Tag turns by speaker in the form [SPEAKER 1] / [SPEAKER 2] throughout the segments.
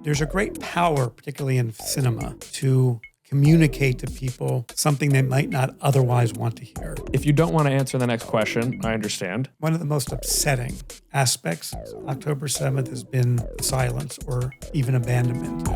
[SPEAKER 1] There's a great power, particularly in cinema, to communicate to people something they might not otherwise want to hear.
[SPEAKER 2] If you don't want to answer the next question, I understand.
[SPEAKER 1] One of the most upsetting aspects of October 7th has been silence or even abandonment.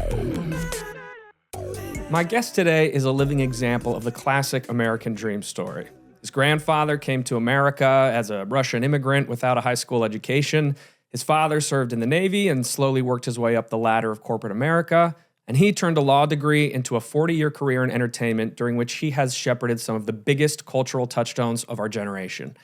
[SPEAKER 2] My guest today is a living example of the classic American dream story. His grandfather came to America as a Russian immigrant without a high school education. His father served in the Navy and slowly worked his way up the ladder of corporate America. And he turned a law degree into a 40-year career in entertainment, during which he has shepherded some of the biggest cultural touchstones of our generation.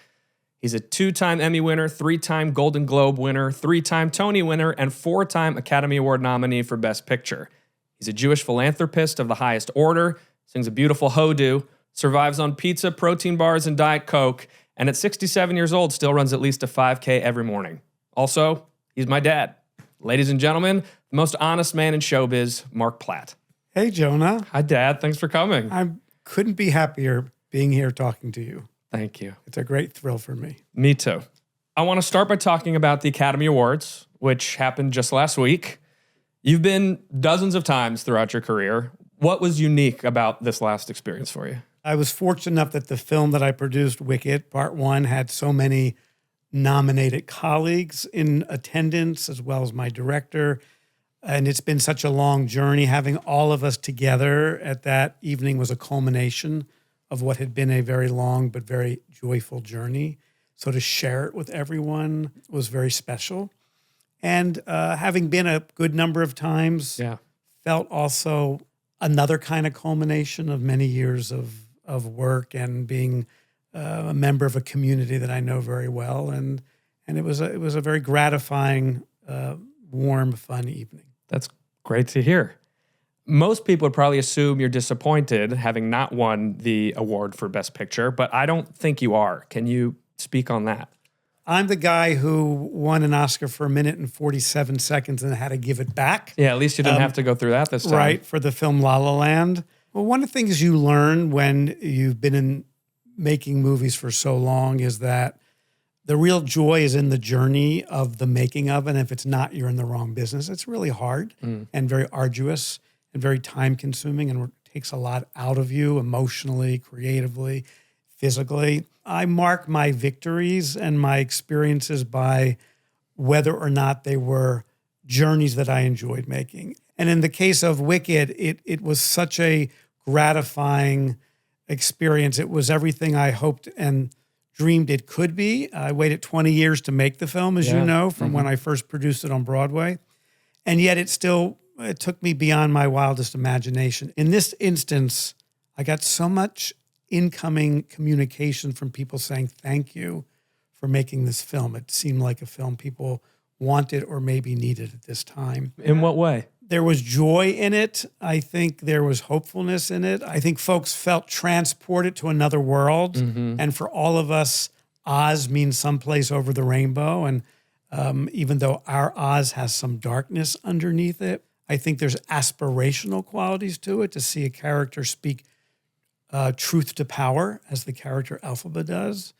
[SPEAKER 2] He's a 2-time Emmy winner, 3-time Golden Globe winner, 3-time Tony winner, and 4-time Academy Award nominee for Best Picture. He's a Jewish philanthropist of the highest order, sings a beautiful hodu, survives on pizza, protein bars, and Diet Coke, and at 67 years old still runs at least a 5K every morning. Also, he's my dad. Ladies and gentlemen, the most honest man in showbiz, Marc Platt.
[SPEAKER 1] Hey, Jonah.
[SPEAKER 2] Hi, Dad. Thanks for coming.
[SPEAKER 1] I couldn't be happier being here talking to you.
[SPEAKER 2] Thank you.
[SPEAKER 1] It's a great thrill for me.
[SPEAKER 2] Me too. I want to start by talking about the Academy Awards, which happened just last week. You've been dozens of times throughout your career. What was unique about this last experience for you?
[SPEAKER 1] I was fortunate enough that the film that I produced, Wicked, Part 1, had so many nominated colleagues in attendance, as well as my director. And it's been such a long journey. Having all of us together at that evening was a culmination of what had been a very long but very joyful journey. So to share it with everyone was very special. And having been a good number of times, felt also another kind of culmination of many years of work and being a member of a community that I know very well, and it was a very gratifying, warm, fun evening.
[SPEAKER 2] That's great to hear. Most people would probably assume you're disappointed having not won the award for Best Picture, but I don't think you are. Can you speak on that?
[SPEAKER 1] I'm the guy who won an Oscar for 1 minute and 47 seconds and had to give it back.
[SPEAKER 2] Yeah, at least you didn't have to go through that this time.
[SPEAKER 1] Right, for the film La La Land. Well, one of the things you learn when you've been in making movies for so long is that the real joy is in the journey of the making of it. And if it's not, you're in the wrong business. It's really hard and very arduous and very time consuming and takes a lot out of you emotionally, creatively, physically. I mark my victories and my experiences by whether or not they were journeys that I enjoyed making. And in the case of Wicked, it was such a gratifying experience. It was everything I hoped and dreamed it could be. I waited 20 years to make the film, as you know, from when I first produced it on Broadway. And yet it took me beyond my wildest imagination. In this instance, I got so much incoming communication from people saying, thank you for making this film. It seemed like a film people wanted or maybe needed at this time.
[SPEAKER 2] In what way?
[SPEAKER 1] There was joy in it. I think there was hopefulness in it. I think folks felt transported to another world. And for all of us, Oz means someplace over the rainbow. And even though our Oz has some darkness underneath it, I think there's aspirational qualities to it, to see a character speak truth to power, as the character Elphaba does,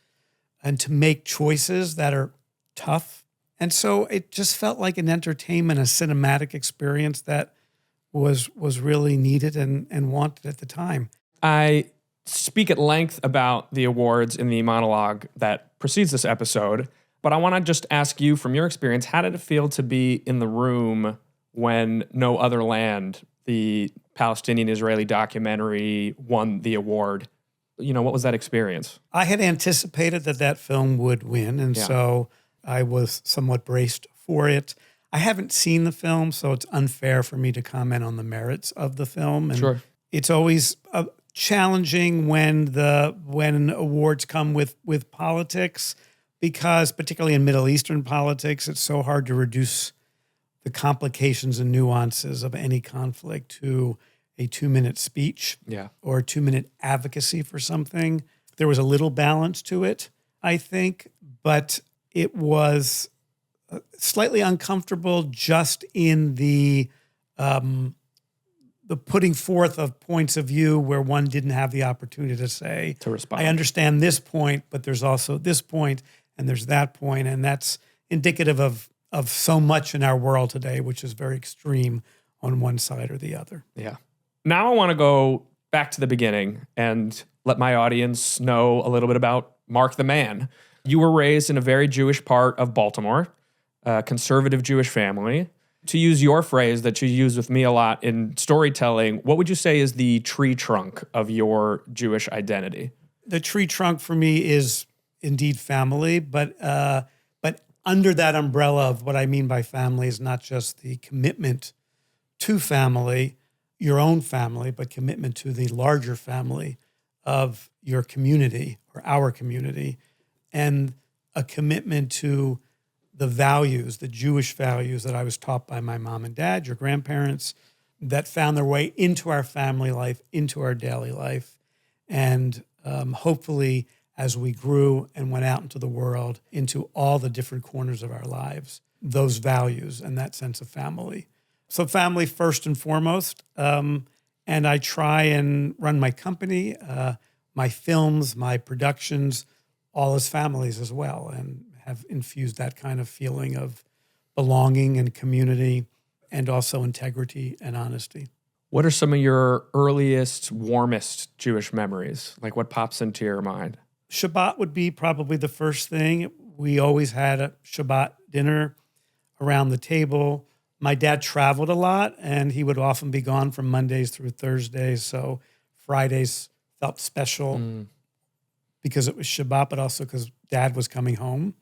[SPEAKER 1] and to make choices that are tough. And so it just felt like an entertainment, a cinematic experience that was really needed and wanted at the time.
[SPEAKER 2] I speak at length about the awards in the monologue that precedes this episode, but I want to just ask you, from your experience, how did it feel to be in the room when No Other Land, the Palestinian-Israeli documentary, won the award? You know, what was that experience?
[SPEAKER 1] I had anticipated that film would win, and so I was somewhat braced for it. I haven't seen the film, so it's unfair for me to comment on the merits of the film. And it's always challenging when awards come with politics, because particularly in Middle Eastern politics, it's so hard to reduce the complications and nuances of any conflict to a 2-minute speech or a 2-minute advocacy for something. There was a little balance to it, I think, but it was slightly uncomfortable just in the putting forth of points of view where one didn't have the opportunity to respond. I understand this point, but there's also this point and there's that point, and that's indicative of of so much in our world today, which is very extreme on one side or the other.
[SPEAKER 2] Yeah. Now I want to go back to the beginning and let my audience know a little bit about Marc the man. You were raised in a very Jewish part of Baltimore, a conservative Jewish family. To use your phrase that you use with me a lot in storytelling, what would you say is the tree trunk of your Jewish identity?
[SPEAKER 1] The tree trunk for me is indeed family, but under that umbrella of what I mean by family is not just the commitment to family, your own family, but commitment to the larger family of your community or our community, and a commitment to the values, the Jewish values that I was taught by my mom and dad, your grandparents, that found their way into our family life, into our daily life. And hopefully, as we grew and went out into the world, into all the different corners of our lives, those values and that sense of family. So family first and foremost. And I try and run my company, my films, my productions, all as families as well, and have infused that kind of feeling of belonging and community, and also integrity and honesty.
[SPEAKER 2] What are some of your earliest, warmest Jewish memories? Like what pops into your mind?
[SPEAKER 1] Shabbat would be probably the first thing. We always had a Shabbat dinner around the table. My dad traveled a lot, and he would often be gone from Mondays through Thursdays. So Fridays felt special because it was Shabbat, but also because Dad was coming home.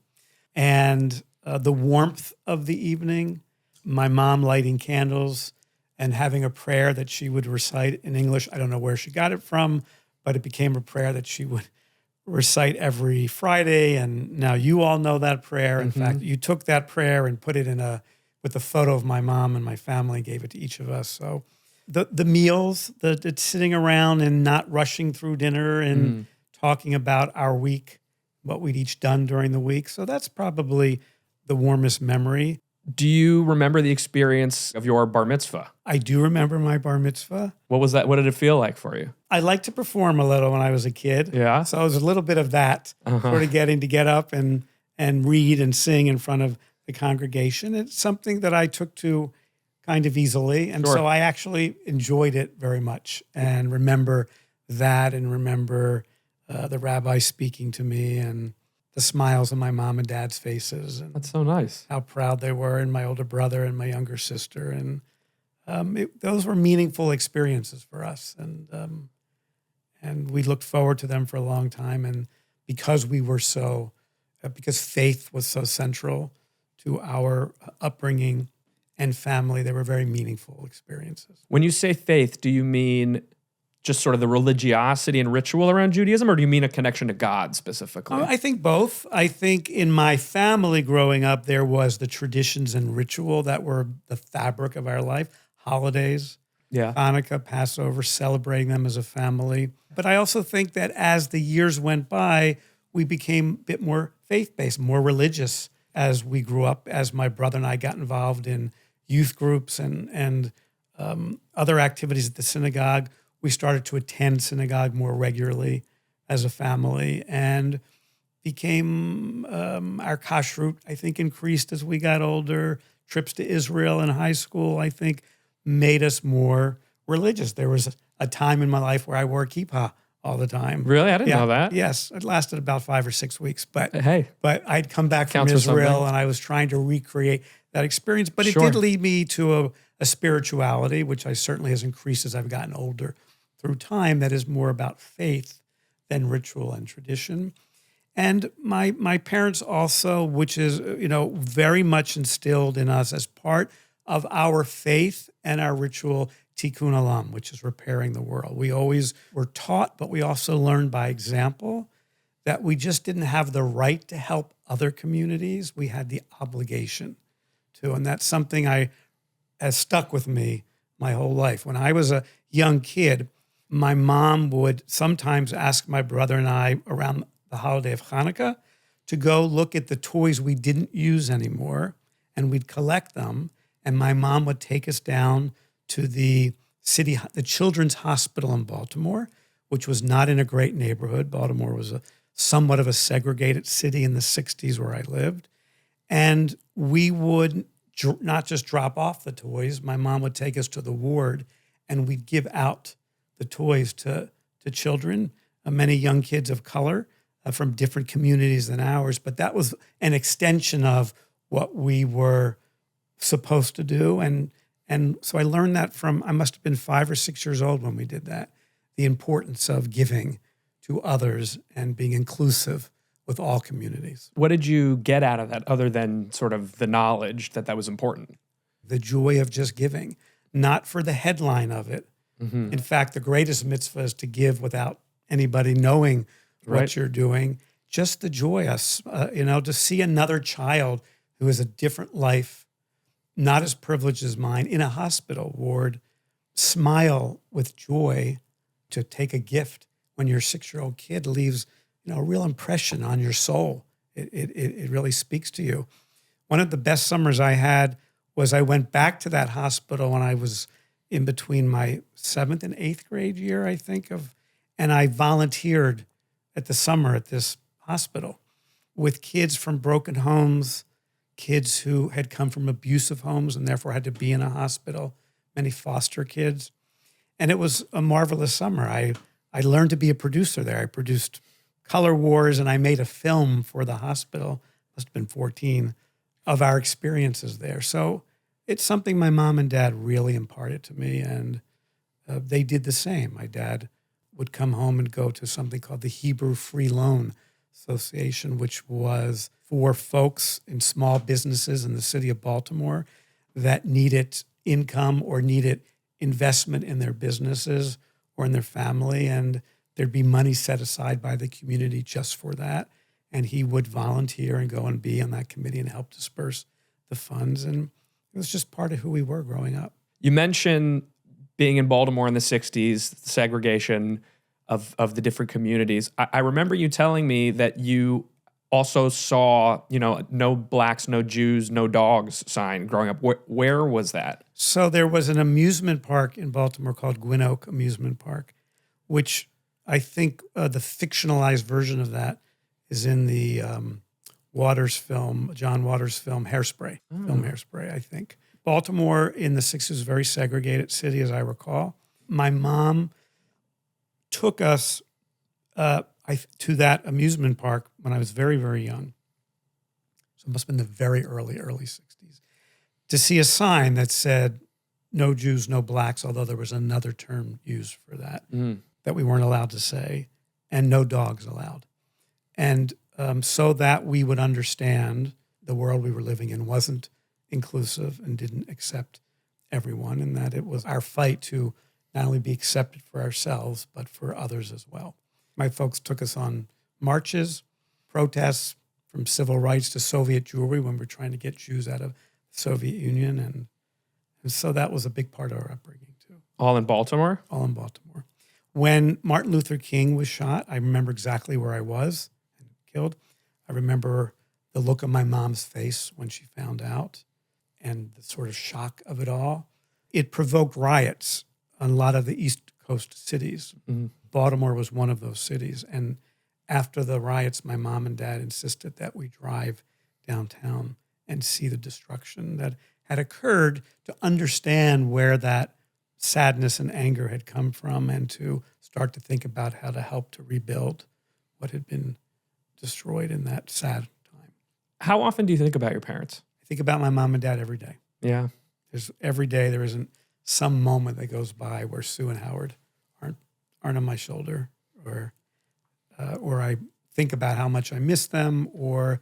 [SPEAKER 1] And the warmth of the evening, my mom lighting candles and having a prayer that she would recite in English. I don't know where she got it from, but it became a prayer that she would recite every Friday. And now you all know that prayer. In fact, you took that prayer and put it with a photo of my mom and my family and gave it to each of us. So the meals, the sitting around and not rushing through dinner and talking about our week, what we'd each done during the week. So that's probably the warmest memory.
[SPEAKER 2] Do you remember the experience of your bar mitzvah?
[SPEAKER 1] I do remember my bar mitzvah.
[SPEAKER 2] What was that? What did it feel like for you?
[SPEAKER 1] I liked to perform a little when I was a kid.
[SPEAKER 2] Yeah.
[SPEAKER 1] So it was a little bit of that, sort of getting to get up and read and sing in front of the congregation. It's something that I took to kind of easily. And so I actually enjoyed it very much and remember that and remember the rabbi speaking to me and the smiles on my mom and dad's faces. And
[SPEAKER 2] that's so nice.
[SPEAKER 1] How proud they were, and my older brother and my younger sister. And those were meaningful experiences for us. And we looked forward to them for a long time. And because because faith was so central to our upbringing and family, they were very meaningful experiences.
[SPEAKER 2] When you say faith, do you mean just sort of the religiosity and ritual around Judaism, or do you mean a connection to God specifically?
[SPEAKER 1] I think both. I think in my family growing up, there was the traditions and ritual that were the fabric of our life, holidays, Hanukkah, Passover, celebrating them as a family. But I also think that as the years went by, we became a bit more faith-based, more religious as we grew up, as my brother and I got involved in youth groups and other activities at the synagogue. We started to attend synagogue more regularly as a family, and became our kashrut, I think, increased as we got older. Trips to Israel in high school, I think, made us more religious. There was a time in my life where I wore kippah all the time.
[SPEAKER 2] Really? I didn't know that.
[SPEAKER 1] Yes. It lasted about 5 or 6 weeks. But
[SPEAKER 2] hey,
[SPEAKER 1] I'd come back from Israel and I was trying to recreate that experience. But it did lead me to a spirituality, which I certainly has increased as I've gotten older through time, that is more about faith than ritual and tradition. And my parents also, which is, very much instilled in us as part of our faith and our ritual, tikkun olam, which is repairing the world. We always were taught, but we also learned by example that we just didn't have the right to help other communities. We had the obligation to. And that's something has stuck with me my whole life. When I was a young kid, my mom would sometimes ask my brother and I around the holiday of Hanukkah to go look at the toys we didn't use anymore, and we'd collect them. And my mom would take us down to the Children's Hospital in Baltimore, which was not in a great neighborhood. Baltimore was somewhat of a segregated city in the 60s where I lived. And we would not just drop off the toys. My mom would take us to the ward and we'd give out the toys to children, many young kids of color from different communities than ours. But that was an extension of what we were supposed to do. And so I learned that from, I must have been 5 or 6 years old when we did that, the importance of giving to others and being inclusive with all communities.
[SPEAKER 2] What did you get out of that other than sort of the knowledge that that was important?
[SPEAKER 1] The joy of just giving, not for the headline of it. In fact, the greatest mitzvah is to give without anybody knowing what you're doing. Just the joy, to see another child who has a different life, not as privileged as mine, in a hospital ward, smile with joy, to take a gift when your 6-year-old kid leaves, a real impression on your soul. It really speaks to you. One of the best summers I had was I went back to that hospital when I was in between my 7th and 8th grade year, I think, and I volunteered at the summer at this hospital with kids from broken homes, kids who had come from abusive homes and therefore had to be in a hospital, many foster kids. And it was a marvelous summer. I learned to be a producer there. I produced Color Wars, and I made a film for the hospital, must have been 14, of our experiences there. So it's something my mom and dad really imparted to me, and they did the same. My dad would come home and go to something called the Hebrew Free Loan Association, which was for folks in small businesses in the city of Baltimore that needed income or needed investment in their businesses or in their family, and there'd be money set aside by the community just for that. And he would volunteer and go and be on that committee and help disperse the funds. And it was just part of who we were growing up.
[SPEAKER 2] You mentioned being in Baltimore in the 60s, segregation of the different communities. I remember you telling me that you also saw, no blacks, no Jews, no dogs sign growing up. Where was that?
[SPEAKER 1] So there was an amusement park in Baltimore called Gwyn Oak Amusement Park, which I think the fictionalized version of that is in the John Waters film, Hairspray, film Hairspray, I think. Baltimore in the 60s was a very segregated city, as I recall. My mom took us to that amusement park when I was very, very young. So it must have been the very early 60s, to see a sign that said, no Jews, no blacks, although there was another term used for that, that we weren't allowed to say, and no dogs allowed. And so that we would understand the world we were living in wasn't inclusive and didn't accept everyone, and that it was our fight to not only be accepted for ourselves, but for others as well. My folks took us on marches, protests, from civil rights to Soviet Jewry when we were trying to get Jews out of the Soviet Union. And so that was a big part of our upbringing too.
[SPEAKER 2] All in Baltimore?
[SPEAKER 1] All in Baltimore. When Martin Luther King was shot, I remember exactly where I was and killed. I remember the look on my mom's face when she found out and the sort of shock of it all. It provoked riots in a lot of the East Coast cities. Mm-hmm. Baltimore was one of those cities. And after the riots, my mom and dad insisted that we drive downtown and see the destruction that had occurred, to understand where that sadness and anger had come from, and to start to think about how to help to rebuild what had been destroyed in that sad time.
[SPEAKER 2] How often do you think about your parents?
[SPEAKER 1] I think about my mom and dad every day.
[SPEAKER 2] Yeah.
[SPEAKER 1] Every day there isn't some moment that goes by where Sue and Howard aren't on my shoulder, or I think about how much I miss them, or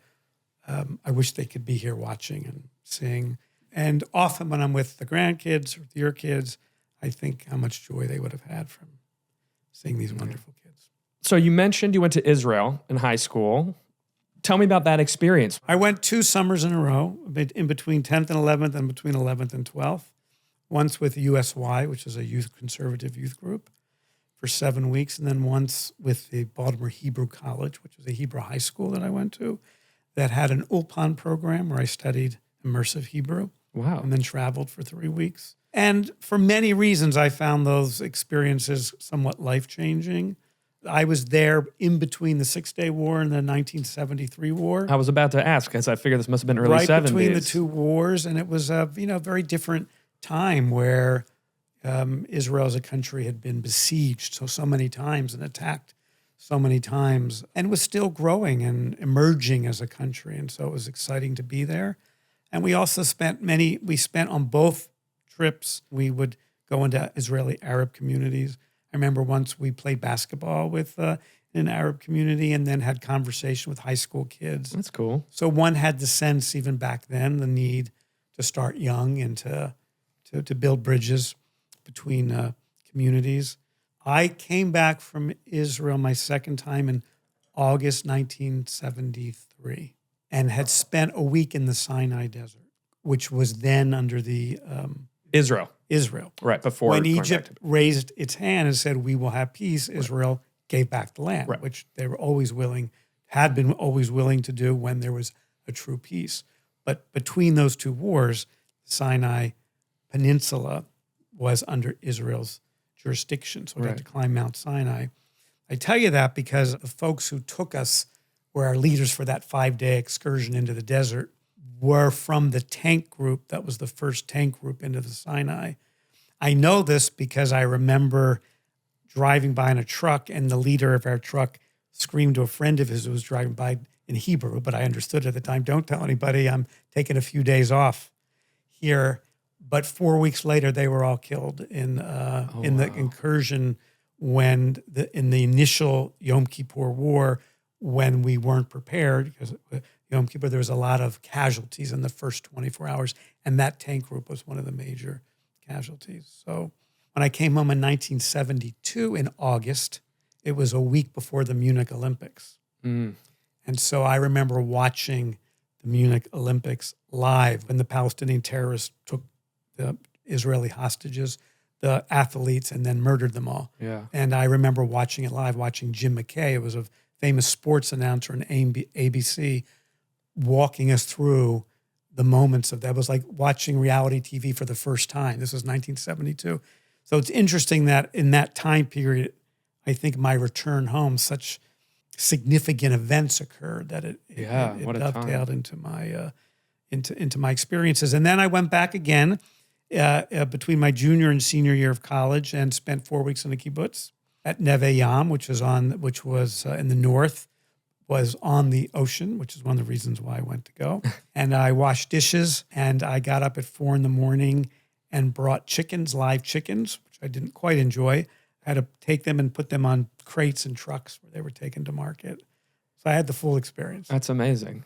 [SPEAKER 1] I wish they could be here watching and seeing. And often when I'm with the grandkids or with your kids, I think how much joy they would have had from seeing these wonderful kids.
[SPEAKER 2] So you mentioned you went to Israel in high school. Tell me about that experience.
[SPEAKER 1] I went 2 summers in a row, in between 10th and 11th and between 11th and 12th. Once with USY, which is a conservative youth group, for 7 weeks, and then once with the Baltimore Hebrew College, which was a Hebrew high school that I went to, that had an Ulpan program where I studied immersive Hebrew.
[SPEAKER 2] Wow.
[SPEAKER 1] And then traveled for 3 weeks. And for many reasons, I found those experiences somewhat life-changing. I was there in between the Six-Day War and the 1973 war.
[SPEAKER 2] I was about to ask, because I figure this must have been early
[SPEAKER 1] right
[SPEAKER 2] 70s.
[SPEAKER 1] Between the two wars, and it was a very different time where Israel as a country had been besieged so many times and attacked so many times, and was still growing and emerging as a country. And so it was exciting to be there. And we also spent on both trips, we would go into Israeli Arab communities. I remember once we played basketball with an Arab community and then had conversation with high school kids.
[SPEAKER 2] That's cool.
[SPEAKER 1] So one had the sense even back then, the need to start young and to build bridges between communities. I came back from Israel my second time in August 1973 and had spent a week in the Sinai Desert, which was then under the
[SPEAKER 2] Israel.
[SPEAKER 1] Right,
[SPEAKER 2] before.
[SPEAKER 1] When Egypt raised its hand and said, we will have peace, Israel gave back the land, which they were had been always willing to do when there was a true peace. But between those two wars, the Sinai Peninsula was under Israel's jurisdiction, so we had to climb Mount Sinai. I tell you that because the folks who took us were our leaders for that 5-day excursion into the desert were from the tank group that was the first tank group into the Sinai. I know this because I remember driving by in a truck and the leader of our truck screamed to a friend of his who was driving by in Hebrew, but I understood at the time, don't tell anybody, I'm taking a few days off here. But 4 weeks later, they were all killed in the incursion in the initial Yom Kippur War, when we weren't prepared, because Yom Kippur, there was a lot of casualties in the first 24 hours, and that tank group was one of the major casualties. So when I came home in 1972 in August, it was a week before the Munich Olympics. And so I remember watching the Munich Olympics live when the Palestinian terrorists took the Israeli hostages, the athletes, and then murdered them all.
[SPEAKER 2] Yeah.
[SPEAKER 1] And I remember watching it live, watching Jim McKay. It was a famous sports announcer on ABC walking us through the moments of that. It was like watching reality TV for the first time. This was 1972. So it's interesting that in that time period, I think my return home, such significant events occurred that it dovetailed into my into my experiences. And then I went back again between my junior and senior year of college and spent 4 weeks in a kibbutz at Neve Yam, which was in the north, was on the ocean, which is one of the reasons why I went to go. And I washed dishes, and I got up at 4 a.m. and brought live chickens, which I didn't quite enjoy. I had to take them and put them on crates and trucks where they were taken to market. So I had the full experience.
[SPEAKER 2] That's amazing.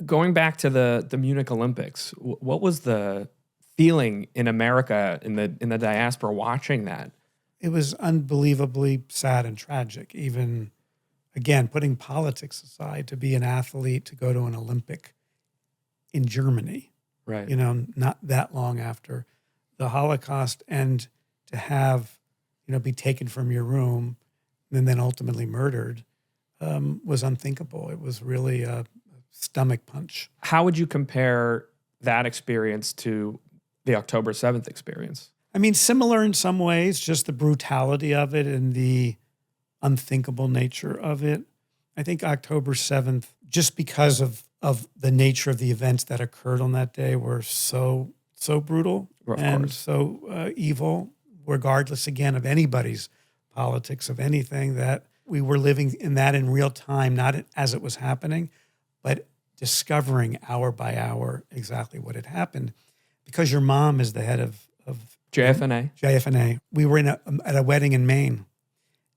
[SPEAKER 2] Going back to the Munich Olympics, what was the feeling in America, in the diaspora, watching that?
[SPEAKER 1] It was unbelievably sad and tragic. Even, again, putting politics aside, to be an athlete, to go to an Olympic in Germany,
[SPEAKER 2] right?
[SPEAKER 1] Not that long after the Holocaust, and to have, be taken from your room and then ultimately murdered was unthinkable. It was really a stomach punch.
[SPEAKER 2] How would you compare that experience to the October 7th experience?
[SPEAKER 1] I mean, similar in some ways, just the brutality of it and the unthinkable nature of it. I think October 7th, just because of the nature of the events that occurred on that day, were so brutal and so evil, regardless, again, of anybody's politics, of anything, that we were living in that in real time, not as it was happening, but discovering hour by hour exactly what had happened. Because your mom is the head of JFNA. We were at a wedding in Maine,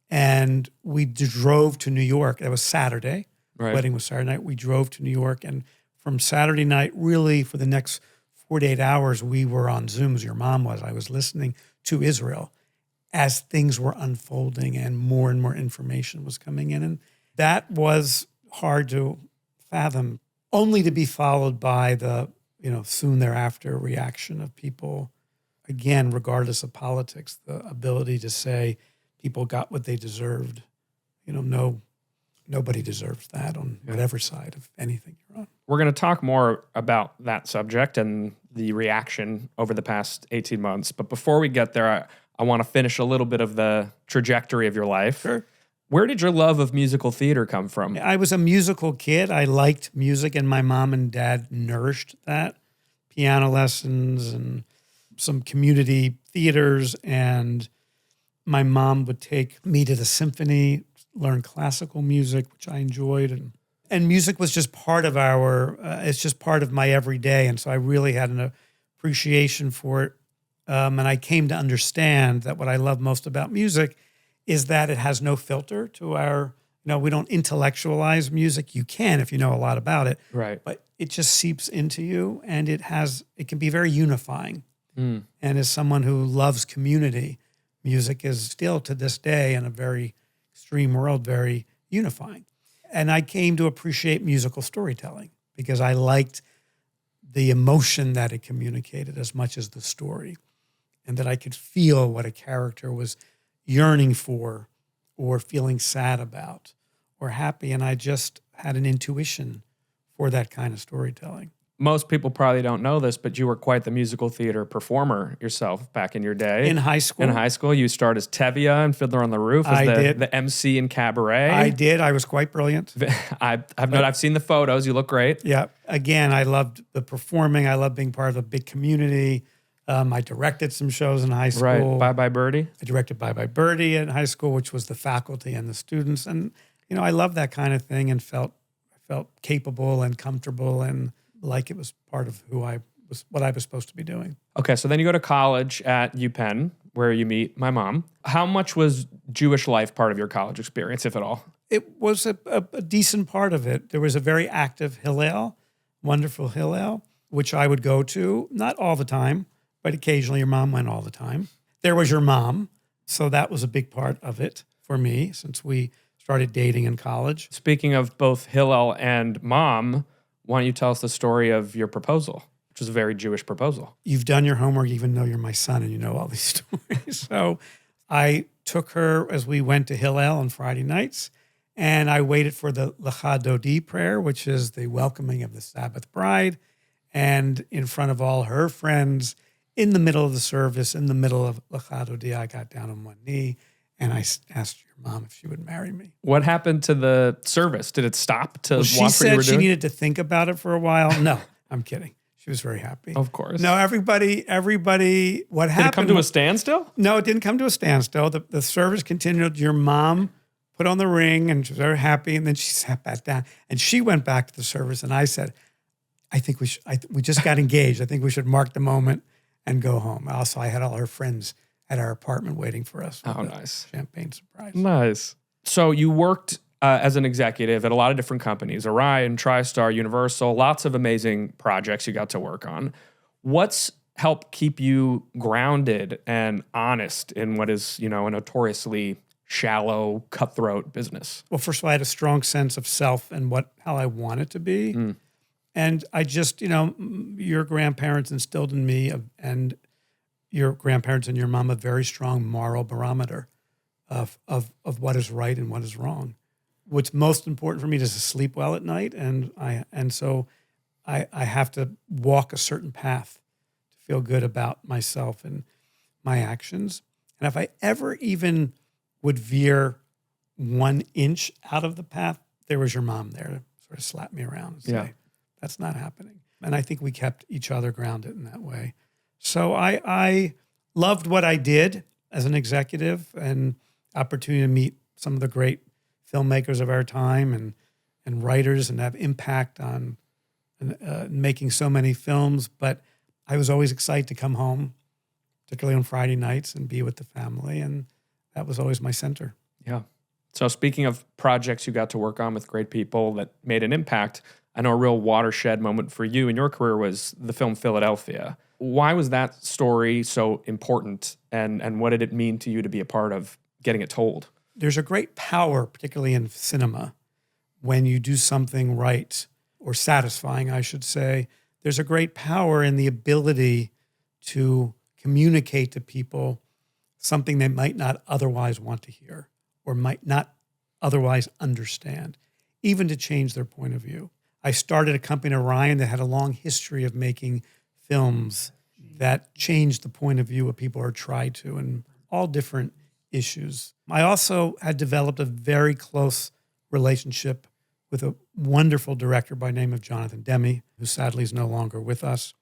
[SPEAKER 1] and we drove to New York. It was Saturday.
[SPEAKER 2] Right.
[SPEAKER 1] The wedding was Saturday night. We drove to New York, and from Saturday night, really for the next 48 hours, we were on Zoom, as your mom was. I was listening to Israel as things were unfolding and more information was coming in. And that was hard to fathom, only to be followed by the, soon thereafter reaction of people. Again, regardless of politics, the ability to say people got what they deserved. Nobody deserves that on whatever side of anything you're on.
[SPEAKER 2] We're going to talk more about that subject and the reaction over the past 18 months. But before we get there, I want to finish a little bit of the trajectory of your life.
[SPEAKER 1] Sure.
[SPEAKER 2] Where did your love of musical theater come from?
[SPEAKER 1] I was a musical kid. I liked music, and my mom and dad nourished that. Piano lessons and some community theaters, and my mom would take me to the symphony, learn classical music, which I enjoyed, and music was just part of it's just part of my everyday, and so I really had an appreciation for it, and I came to understand that what I love most about music is that it has no filter to we don't intellectualize music. You can if you know a lot about it,
[SPEAKER 2] Right.
[SPEAKER 1] but it just seeps into you, and it can be very unifying. And as someone who loves community, music is still to this day in a very extreme world, very unifying. And I came to appreciate musical storytelling because I liked the emotion that it communicated as much as the story, and that I could feel what a character was yearning for or feeling sad about or happy. And I just had an intuition for that kind of storytelling.
[SPEAKER 2] Most people probably don't know this, but you were quite the musical theater performer yourself back in your day.
[SPEAKER 1] In high school?
[SPEAKER 2] In high school, you starred as Tevye in Fiddler on the Roof, as
[SPEAKER 1] I did.
[SPEAKER 2] The MC in Cabaret.
[SPEAKER 1] I did. I was quite brilliant.
[SPEAKER 2] I've seen the photos. You look great.
[SPEAKER 1] Yeah. Again, I loved the performing. I loved being part of a big community. I directed some shows in high school.
[SPEAKER 2] Right. Bye Bye Birdie.
[SPEAKER 1] I directed Bye Bye Birdie in high school, which was the faculty and the students. And, I loved that kind of thing and felt capable and comfortable and like it was part of what I was supposed to be doing.
[SPEAKER 2] Okay, so then you go to college at UPenn, where you meet my mom. How much was Jewish life part of your college experience, if at all?
[SPEAKER 1] It was a decent part of it. There was a very active Hillel, wonderful Hillel, which I would go to, not all the time, but occasionally. Your mom went all the time. There was your mom, so that was a big part of it for me since we started dating in college.
[SPEAKER 2] Speaking of both Hillel and mom, why don't you tell us the story of your proposal, which was a very Jewish proposal?
[SPEAKER 1] You've done your homework, even though you're my son and you know all these stories. So I took her as we went to Hillel on Friday nights, and I waited for the Lecha Dodi prayer, which is the welcoming of the Sabbath bride, and in front of all her friends, in the middle of the service, in the middle of Lecha Dodi, I got down on one knee, and I asked your mom if she would marry me.
[SPEAKER 2] What happened to the service? Did it stop to watch
[SPEAKER 1] She
[SPEAKER 2] what you
[SPEAKER 1] said
[SPEAKER 2] were
[SPEAKER 1] she
[SPEAKER 2] doing?
[SPEAKER 1] needed to think about it for a while. No, I'm kidding. She was very happy.
[SPEAKER 2] Of course.
[SPEAKER 1] No, everybody, what happened?
[SPEAKER 2] Did it come to a standstill?
[SPEAKER 1] No, it didn't come to a standstill. The service continued. Your mom put on the ring and she was very happy. And then she sat back down and she went back to the service. And I said, I think we just got engaged. I think we should mark the moment and go home. Also, I had all her friends at our apartment waiting for us.
[SPEAKER 2] Oh, nice.
[SPEAKER 1] Champagne surprise.
[SPEAKER 2] Nice. So you worked as an executive at a lot of different companies, Orion, TriStar, Universal, lots of amazing projects you got to work on. What's helped keep you grounded and honest in what is, a notoriously shallow, cutthroat business?
[SPEAKER 1] Well, first of all, I had a strong sense of self and how I want it to be. And I just, your grandparents instilled in me and your grandparents and your mom a very strong moral barometer of what is right and what is wrong. What's most important for me is to sleep well at night, and so I have to walk a certain path to feel good about myself and my actions. And if I ever even would veer 1 inch out of the path, there was your mom there to sort of slap me around and say, that's not happening. And I think we kept each other grounded in that way. So I loved what I did as an executive and opportunity to meet some of the great filmmakers of our time and writers and have impact on making so many films. But I was always excited to come home, particularly on Friday nights, and be with the family. And that was always my center.
[SPEAKER 2] Yeah. So speaking of projects you got to work on with great people that made an impact, I know a real watershed moment for you in your career was the film Philadelphia. Why was that story so important, and what did it mean to you to be a part of getting it told?
[SPEAKER 1] There's a great power, particularly in cinema, when you do something right, or satisfying, I should say. There's a great power in the ability to communicate to people something they might not otherwise want to hear or might not otherwise understand, even to change their point of view. I started a company, Orion, that had a long history of making films that changed the point of view of people, or tried to, in all different issues. I also had developed a very close relationship with a wonderful director by name of Jonathan Demme, who sadly is no longer with us,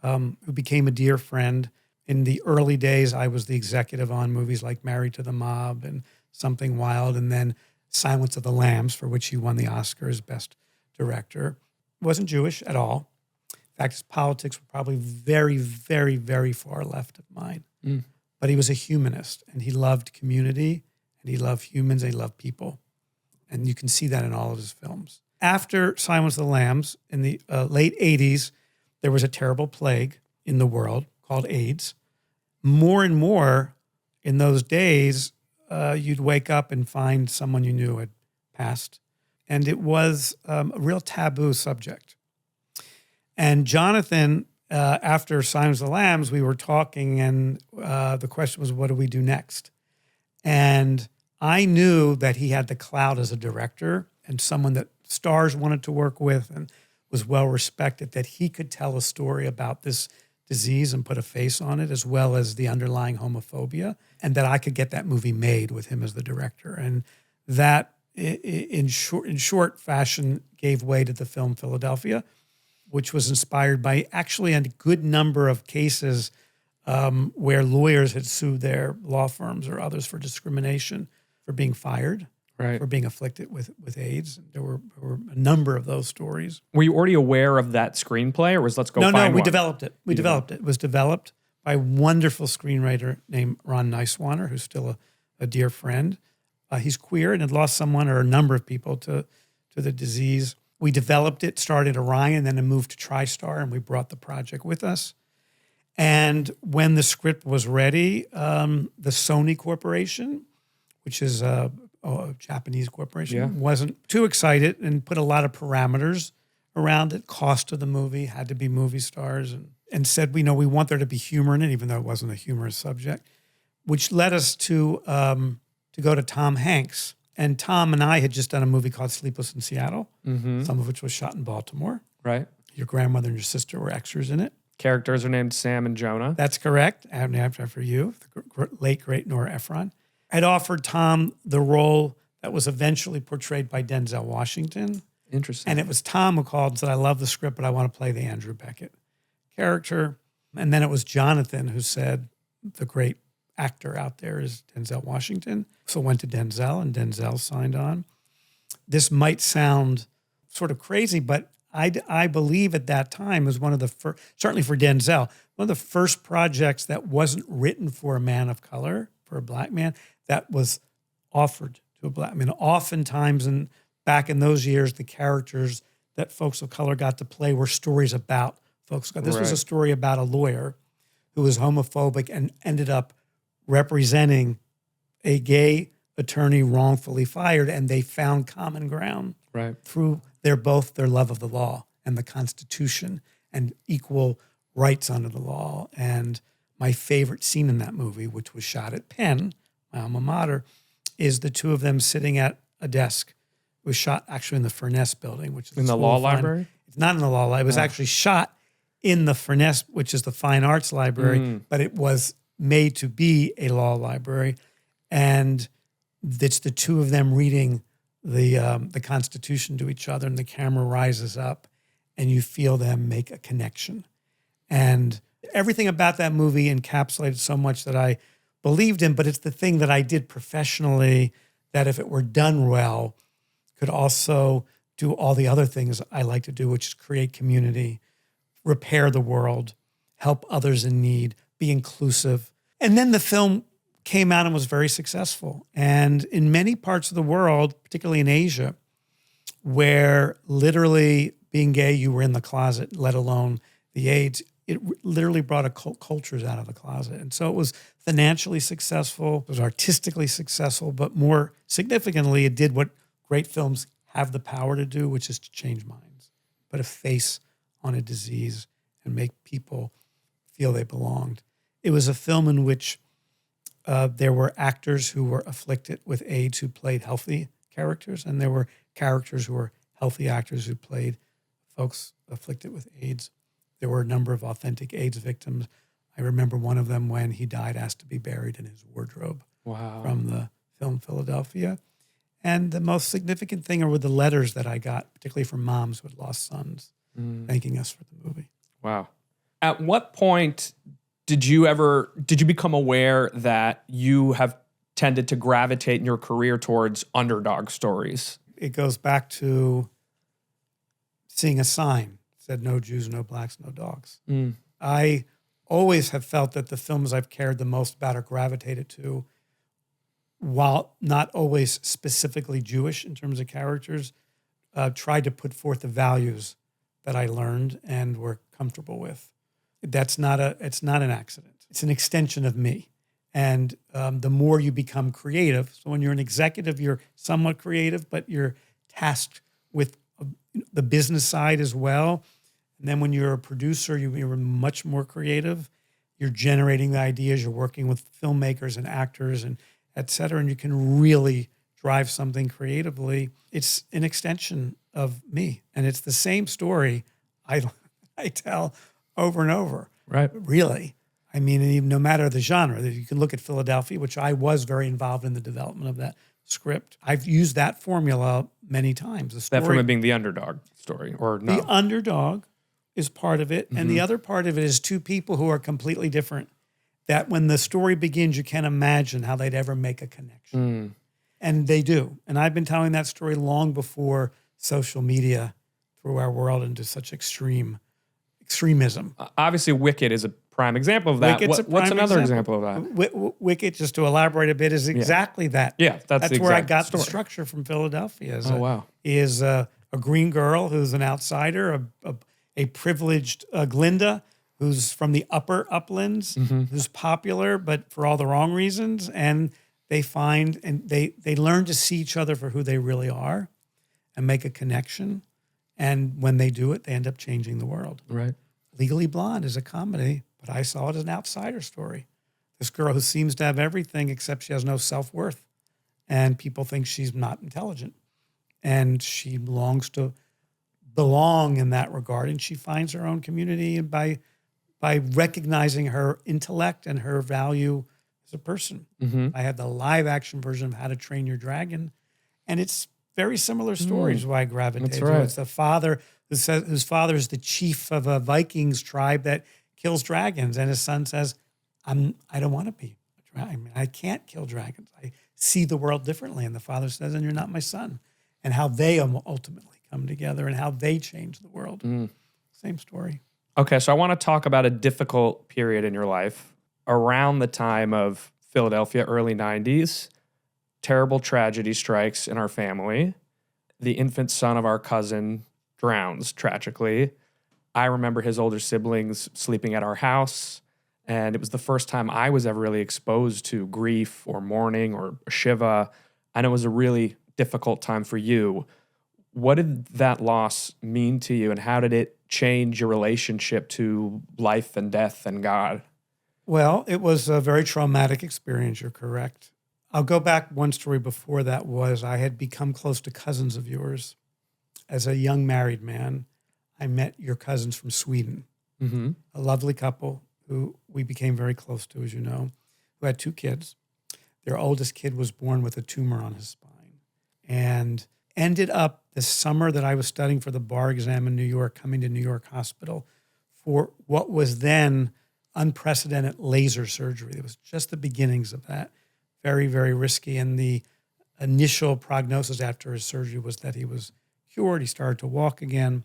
[SPEAKER 1] who became a dear friend. In the early days, I was the executive on movies like Married to the Mob and Something Wild, and then Silence of the Lambs, for which he won the Oscar as Best Director. Wasn't Jewish at all. In fact, his politics were probably very, very, very far left of mine. But he was a humanist, and he loved community, and he loved humans, and he loved people. And you can see that in all of his films. After Silence of the Lambs, in the late 80s, there was a terrible plague in the world called AIDS. More and more in those days, you'd wake up and find someone you knew had passed. And it was a real taboo subject. And Jonathan, after Silence of the Lambs, we were talking, and the question was, what do we do next? And I knew that he had the clout as a director and someone that stars wanted to work with and was well respected, that he could tell a story about this disease and put a face on it, as well as the underlying homophobia, and that I could get that movie made with him as the director. And that, in short fashion, gave way to the film Philadelphia, which was inspired by actually a good number of cases where lawyers had sued their law firms or others for discrimination, for being fired, for being afflicted with AIDS. There were a number of those stories.
[SPEAKER 2] Were you already aware of that screenplay, or was Let's Go Find One?
[SPEAKER 1] No, we developed it. We developed it. It was developed by a wonderful screenwriter named Ron Neiswaner, who's still a dear friend. He's queer and had lost someone or a number of people to the disease. We developed it, started Orion, then it moved to TriStar, and we brought the project with us. And when the script was ready, the Sony Corporation, which is a Japanese corporation, wasn't too excited and put a lot of parameters around it. Cost of the movie, had to be movie stars, and said, we want there to be humor in it, even though it wasn't a humorous subject, which led us to go to Tom Hanks. And Tom and I had just done a movie called Sleepless in Seattle, some of which was shot in Baltimore.
[SPEAKER 2] Right.
[SPEAKER 1] Your grandmother and your sister were extras in it.
[SPEAKER 2] Characters are named Sam and Jonah.
[SPEAKER 1] That's correct. After you, the late, great Nora Ephron. I'd offered Tom the role that was eventually portrayed by Denzel Washington.
[SPEAKER 2] Interesting.
[SPEAKER 1] And it was Tom who called and said, I love the script, but I want to play the Andrew Beckett character. And then it was Jonathan who said, the great actor out there is Denzel Washington. So went to Denzel, and Denzel signed on. This might sound sort of crazy, but I believe at that time was one of the first, certainly for Denzel, one of the first projects that wasn't written for a man of color, for a black man, that was offered to a black man. Oftentimes, back in those years, the characters that folks of color got to play were stories about folks of color. This was a story about a lawyer who was homophobic and ended up representing a gay attorney wrongfully fired, and they found common ground through their love of the law and the Constitution and equal rights under the law. And my favorite scene in that movie, which was shot at Penn, my alma mater, is the two of them sitting at a desk. It was shot actually in the Furness building, which is
[SPEAKER 2] in the law library?
[SPEAKER 1] It's not in the law library. It was actually shot in the Furness, which is the fine arts library, but it was made to be a law library. And it's the two of them reading the Constitution to each other, and the camera rises up, and you feel them make a connection. And everything about that movie encapsulated so much that I believed in, but it's the thing that I did professionally that if it were done well, could also do all the other things I like to do, which is create community, repair the world, help others in need, be inclusive. And then the film came out and was very successful. And in many parts of the world, particularly in Asia, where literally being gay, you were in the closet, let alone the AIDS, it literally brought cultures out of the closet. And so it was financially successful, it was artistically successful, but more significantly, it did what great films have the power to do, which is to change minds, put a face on a disease and make people feel they belonged. It was a film in which there were actors who were afflicted with AIDS who played healthy characters, and there were characters who were healthy actors who played folks afflicted with AIDS. There were a number of authentic AIDS victims, I remember one of them when he died asked to be buried in his wardrobe from the film Philadelphia. And the most significant thing were the letters that I got, particularly from moms who had lost sons, thanking us for the movie.
[SPEAKER 2] Wow. At what point did you become aware that you have tended to gravitate in your career towards underdog stories?
[SPEAKER 1] It goes back to seeing a sign that said no Jews, no blacks, no dogs. I always have felt that the films I've cared the most about or gravitated to, while not always specifically Jewish in terms of characters, tried to put forth the values that I learned and were comfortable with. It's not an accident. It's an extension of me. And the more you become creative, so when you're an executive, you're somewhat creative, but you're tasked with the business side as well. And then when you're a producer, you're much more creative. You're generating the ideas. You're working with filmmakers and actors and et cetera, and you can really drive something creatively. It's an extension of me, and it's the same story I tell over and over.
[SPEAKER 2] Right.
[SPEAKER 1] Really. I mean, even no matter the genre, you can look at Philadelphia, which I was very involved in the development of that script. I've used that formula many times.
[SPEAKER 2] That from it being the underdog story, or no?
[SPEAKER 1] The underdog is part of it, and the other part of it is two people who are completely different, that when the story begins, you can't imagine how they'd ever make a connection. And they do. And I've been telling that story long before social media threw our world into such extremism.
[SPEAKER 2] Obviously, Wicked is a prime example of that. What's another example of that?
[SPEAKER 1] Wicked, just to elaborate a bit, is exactly that.
[SPEAKER 2] Yeah, that's
[SPEAKER 1] where I got the structure from Philadelphia. Is a green girl who's an outsider, a privileged Glinda who's from the upper uplands, who's popular, but for all the wrong reasons. And they find, and they learn to see each other for who they really are and make a connection. And when they do it, they end up changing the world.
[SPEAKER 2] Right.
[SPEAKER 1] Legally Blonde is a comedy, but I saw it as an outsider story. This girl who seems to have everything except she has no self-worth. And people think she's not intelligent. And she longs to belong in that regard. And she finds her own community by recognizing her intellect and her value as a person. I have the live action version of How to Train Your Dragon. And it's very similar stories why I gravitate to it. It's the father whose father is the chief of a Vikings tribe that kills dragons. And his son says, I don't want to be a dragon. I can't kill dragons. I see the world differently. And the father says, and you're not my son. And how they ultimately come together and how they change the world. Same story.
[SPEAKER 2] Okay, so I want to talk about a difficult period in your life. Around the time of Philadelphia, early 90s, terrible tragedy strikes in our family. The infant son of our cousin drowns tragically. I remember his older siblings sleeping at our house, and it was the first time I was ever really exposed to grief or mourning or Shiva, and it was a really difficult time for you. What did that loss mean to you, and how did it change your relationship to life and death and God?
[SPEAKER 1] Well, it was a very traumatic experience, you're correct. I'll go back one story before that was I had become close to cousins of yours. As a young married man, I met your cousins from Sweden, a lovely couple who we became very close to, as you know, who had 2 kids. Their oldest kid was born with a tumor on his spine and ended up the summer that I was studying for the bar exam in New York, coming to New York Hospital for what was then unprecedented laser surgery. It was just the beginnings of that. Very, very risky. And the initial prognosis after his surgery was that he was cured. He started to walk again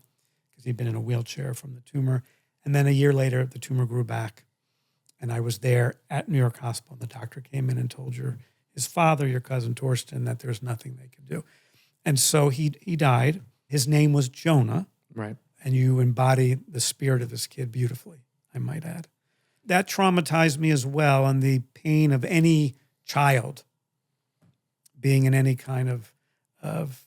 [SPEAKER 1] because he'd been in a wheelchair from the tumor. And then a year later, the tumor grew back. And I was there at New York Hospital. And the doctor came in and told his father, your cousin Torsten, that there's nothing they could do. And so he died. His name was Jonah.
[SPEAKER 2] Right.
[SPEAKER 1] And you embody the spirit of this kid beautifully, I might add. That traumatized me as well, and the pain of any child being in any kind of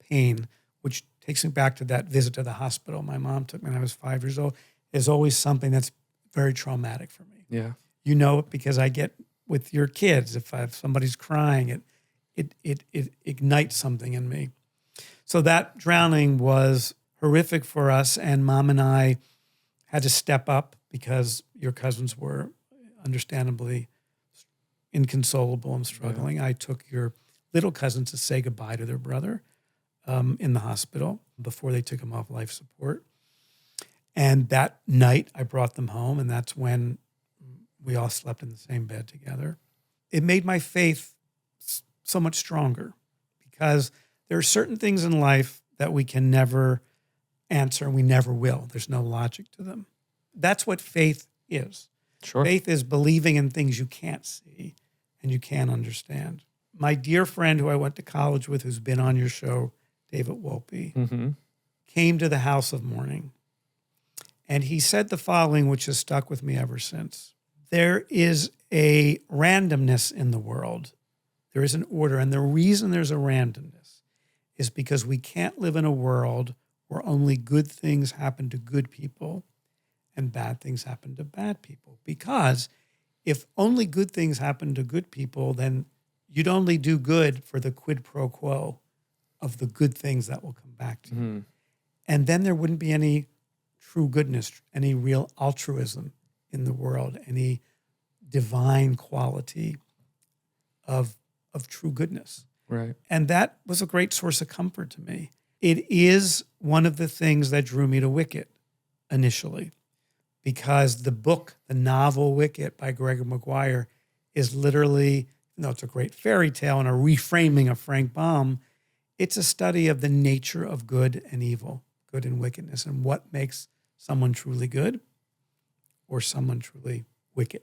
[SPEAKER 1] pain, which takes me back to that visit to the hospital my mom took me when I was 5 years old, is always something that's very traumatic for me.
[SPEAKER 2] Yeah.
[SPEAKER 1] You know it because I get with your kids, if somebody's crying, it ignites something in me. So that drowning was horrific for us, and Mom and I had to step up because your cousins were understandably inconsolable and struggling. I took your little cousins to say goodbye to their brother in the hospital before they took him off life support. And that night I brought them home, and that's when we all slept in the same bed together. It made my faith so much stronger because there are certain things in life that we can never answer and we never will. There's no logic to them. That's what faith is.
[SPEAKER 2] Sure.
[SPEAKER 1] Faith is believing in things you can't see and you can't understand. My dear friend who I went to college with, who's been on your show, David Wolpe, came to the house of mourning. And he said the following, which has stuck with me ever since. There is a randomness in the world. There is an order. And the reason there's a randomness is because we can't live in a world where only good things happen to good people and bad things happen to bad people. Because if only good things happen to good people, then you'd only do good for the quid pro quo of the good things that will come back to you. And then there wouldn't be any true goodness, any real altruism in the world, any divine quality of true goodness.
[SPEAKER 2] Right.
[SPEAKER 1] And that was a great source of comfort to me. It is one of the things that drew me to Wicked initially, because the book, the novel Wicked by Gregor Maguire, is literally, it's a great fairy tale and a reframing of Frank Baum. It's a study of the nature of good and evil, good and wickedness, and what makes someone truly good or someone truly wicked.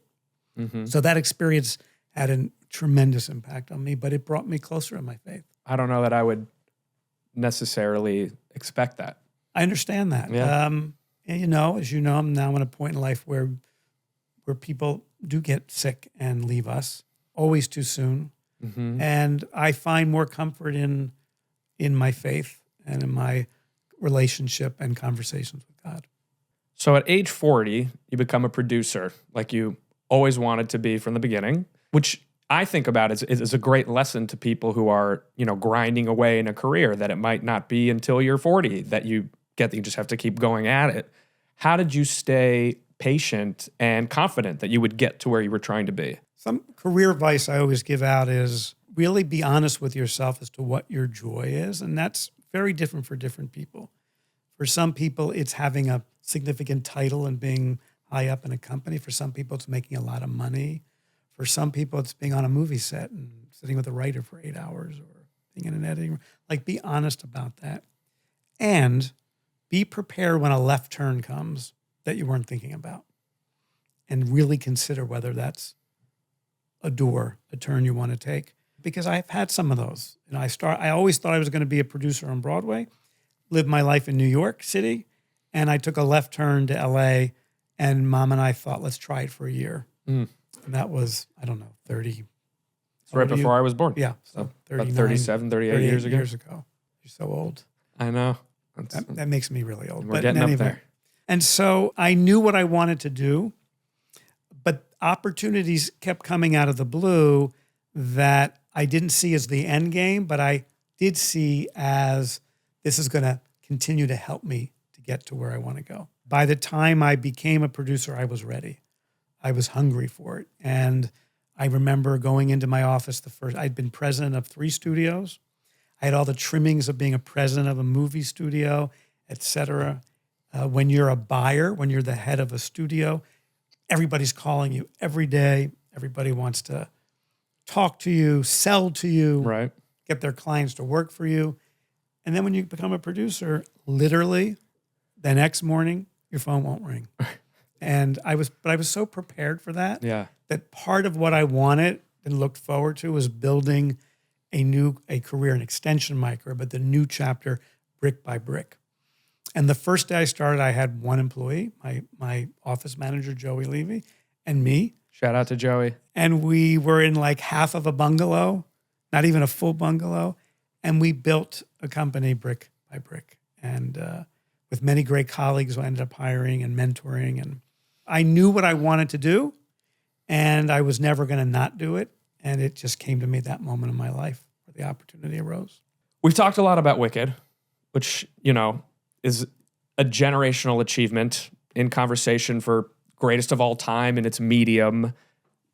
[SPEAKER 1] So that experience had a tremendous impact on me, but it brought me closer in my faith.
[SPEAKER 2] I don't know that I would necessarily expect that.
[SPEAKER 1] I understand that.
[SPEAKER 2] Yeah.
[SPEAKER 1] And as you know, I'm now at a point in life where people do get sick and leave us, always too soon. And I find more comfort in my faith and in my relationship and conversations with God.
[SPEAKER 2] So at age 40, you become a producer like you always wanted to be from the beginning, which I think about as a great lesson to people who are, grinding away in a career, that it might not be until you're 40 that you just have to keep going at it. How did you stay patient and confident that you would get to where you were trying to be?
[SPEAKER 1] Some career advice I always give out is really be honest with yourself as to what your joy is. And that's very different for different people. For some people, it's having a significant title and being high up in a company. For some people, it's making a lot of money. For some people, it's being on a movie set and sitting with a writer for 8 hours or being in an editing room. Like, be honest about that. And be prepared when a left turn comes that you weren't thinking about. And really consider whether that's a turn you want to take. Because I've had some of those. I always thought I was going to be a producer on Broadway, lived my life in New York City, and I took a left turn to LA, and Mom and I thought, let's try it for a year. And that was, 30.
[SPEAKER 2] Right before I was born.
[SPEAKER 1] Yeah. So
[SPEAKER 2] about 37, 38 years ago.
[SPEAKER 1] You're so old.
[SPEAKER 2] I know.
[SPEAKER 1] That makes me really old.
[SPEAKER 2] We're getting up there.
[SPEAKER 1] And so I knew what I wanted to do, but opportunities kept coming out of the blue that I didn't see as the end game, but I did see as this is going to continue to help me to get to where I want to go. By the time I became a producer, I was ready. I was hungry for it. And I remember going into my office I'd been president of 3 studios. I had all the trimmings of being a president of a movie studio, et cetera. When you're a buyer, when you're the head of a studio, everybody's calling you every day. Everybody wants to talk to you, sell to you,
[SPEAKER 2] right?
[SPEAKER 1] Get their clients to work for you. And then when you become a producer, literally the next morning, your phone won't ring. And I was so prepared for that.
[SPEAKER 2] Yeah.
[SPEAKER 1] That part of what I wanted and looked forward to was building a career, an extension of my career, but the new chapter brick by brick. And the first day I started, I had one employee, my office manager, Joey Levy, and me.
[SPEAKER 2] Shout out to Joey.
[SPEAKER 1] And we were in like half of a bungalow, not even a full bungalow. And we built a company brick by brick. And with many great colleagues who I ended up hiring and mentoring. And I knew what I wanted to do, and I was never going to not do it. And it just came to me that moment in my life where the opportunity arose.
[SPEAKER 2] We've talked a lot about Wicked, which, is a generational achievement in conversation for greatest of all time in its medium.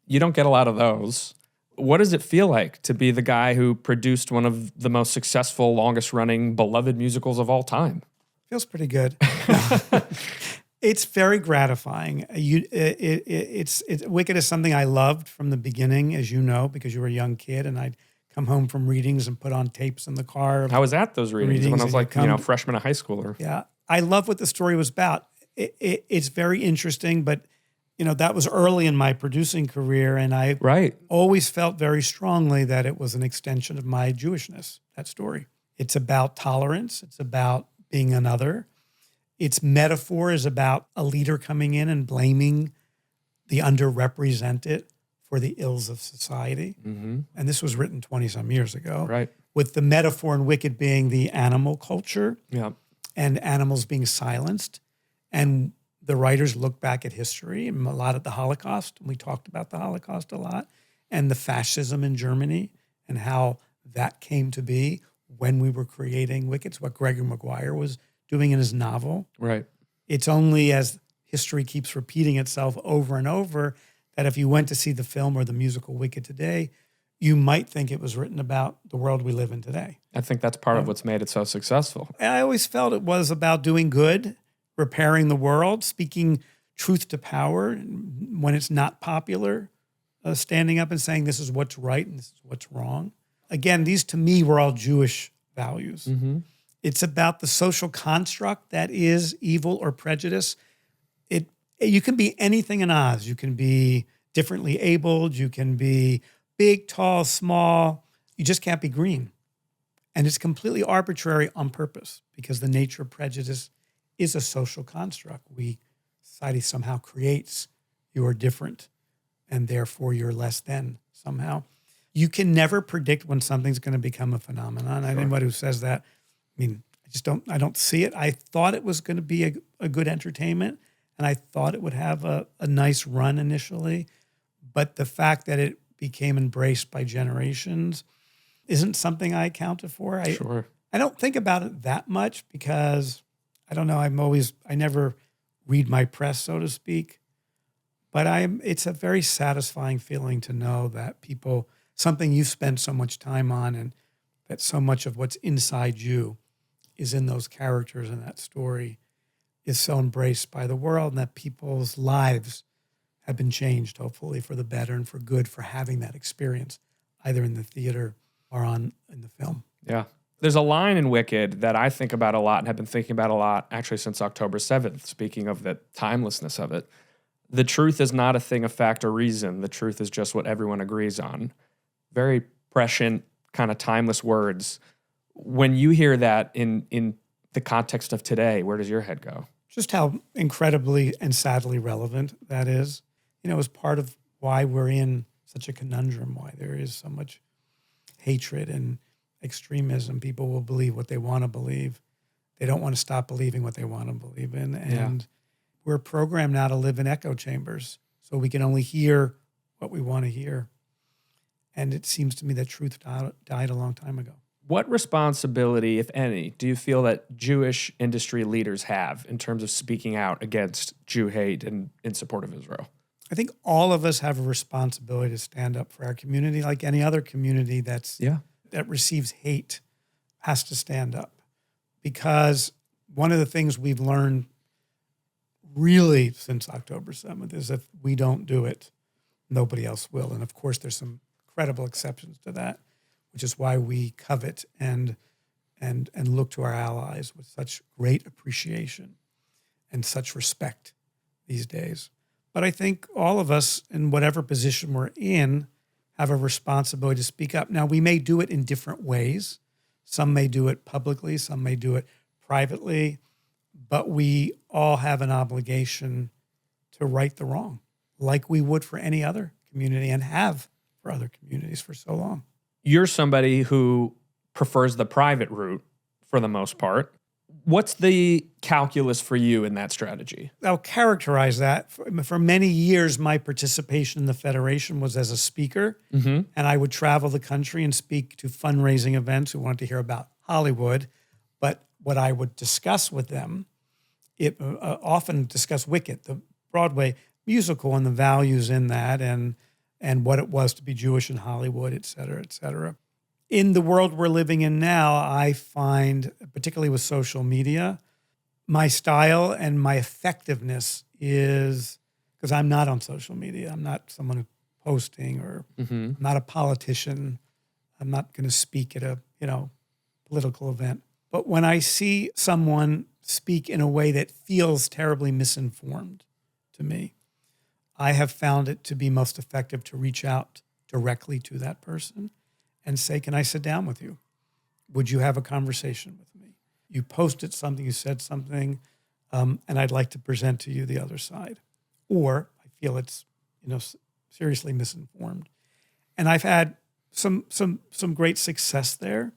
[SPEAKER 2] You don't get a lot of those. What does it feel like to be the guy who produced one of the most successful, longest running, beloved musicals of all time?
[SPEAKER 1] Feels pretty good. It's very gratifying. Wicked is something I loved from the beginning, as you know, because you were a young kid, and I'd come home from readings and put on tapes in the car.
[SPEAKER 2] I was at those readings when I was like, freshman of high school.
[SPEAKER 1] Yeah, I love what the story was about. It's very interesting, but that was early in my producing career, and I always felt very strongly that it was an extension of my Jewishness, that story. It's about tolerance. It's about being another. Its metaphor is about a leader coming in and blaming the underrepresented for the ills of society. Mm-hmm. And this was written 20-some years ago.
[SPEAKER 2] Right.
[SPEAKER 1] With the metaphor in Wicked being the animal culture and animals being silenced. And the writers look back at history and a lot at the Holocaust. And we talked about the Holocaust a lot. And the fascism in Germany and how that came to be when we were creating Wicked. It's what Gregory Maguire was doing in his novel.
[SPEAKER 2] Right.
[SPEAKER 1] It's only as history keeps repeating itself over and over that if you went to see the film or the musical Wicked today, you might think it was written about the world we live in today.
[SPEAKER 2] I think that's part of what's made it so successful.
[SPEAKER 1] And I always felt it was about doing good, repairing the world, speaking truth to power when it's not popular, standing up and saying this is what's right and this is what's wrong. Again, these to me were all Jewish values. Mm-hmm. It's about the social construct that is evil or prejudice. You can be anything in Oz. You can be differently abled. You can be big, tall, small. You just can't be green. And it's completely arbitrary on purpose because the nature of prejudice is a social construct. Society somehow creates you're different and therefore you're less than somehow. You can never predict when something's going to become a phenomenon. Sure. Anybody who says that, I don't see it. I thought it was going to be a good entertainment, and I thought it would have a nice run initially. But the fact that it became embraced by generations isn't something I accounted for. I don't think about it that much because, I don't know, I never read my press, so to speak. But it's a very satisfying feeling to know that something you've spent so much time on and that so much of what's inside you is in those characters and that story is so embraced by the world and that people's lives have been changed, hopefully, for the better and for good for having that experience, either in the theater or in the film.
[SPEAKER 2] Yeah. There's a line in Wicked that I think about a lot and have been thinking about a lot actually since October 7th, speaking of the timelessness of it. The truth is not a thing of fact or reason. The truth is just what everyone agrees on. Very prescient, kind of timeless words. When you hear that in the context of today, where does your head go?
[SPEAKER 1] Just how incredibly and sadly relevant that is. As part of why we're in such a conundrum, why there is so much hatred and extremism. People will believe what they want to believe. They don't want to stop believing what they want to believe in. And we're programmed now to live in echo chambers, so we can only hear what we want to hear. And it seems to me that truth died a long time ago.
[SPEAKER 2] What responsibility, if any, do you feel that Jewish industry leaders have in terms of speaking out against Jew hate and in support of Israel?
[SPEAKER 1] I think all of us have a responsibility to stand up for our community, like any other community that receives hate has to stand up. Because one of the things we've learned really since October 7th is if we don't do it, nobody else will. And of course, there's some incredible exceptions to that, which is why we covet and look to our allies with such great appreciation and such respect these days. But I think all of us, in whatever position we're in, have a responsibility to speak up. Now, we may do it in different ways. Some may do it publicly, some may do it privately, but we all have an obligation to right the wrong, like we would for any other community and have for other communities for so long.
[SPEAKER 2] You're somebody who prefers the private route for the most part. What's the calculus for you in that strategy?
[SPEAKER 1] I'll characterize that. For many years, my participation in the Federation was as a speaker, and I would travel the country and speak to fundraising events who wanted to hear about Hollywood. But what I would discuss with them, often discuss Wicked, the Broadway, musical and the values in that and what it was to be Jewish in Hollywood, et cetera, et cetera. In the world we're living in now, I find, particularly with social media, my style and my effectiveness is, because I'm not on social media. I'm not someone who's posting, or I'm not a politician. I'm not going to speak at a, political event. But when I see someone speak in a way that feels terribly misinformed to me, I have found it to be most effective to reach out directly to that person and say, can I sit down with you? Would you have a conversation with me? You posted something, you said something, and I'd like to present to you the other side. Or I feel it's, seriously misinformed. And I've had some great success there.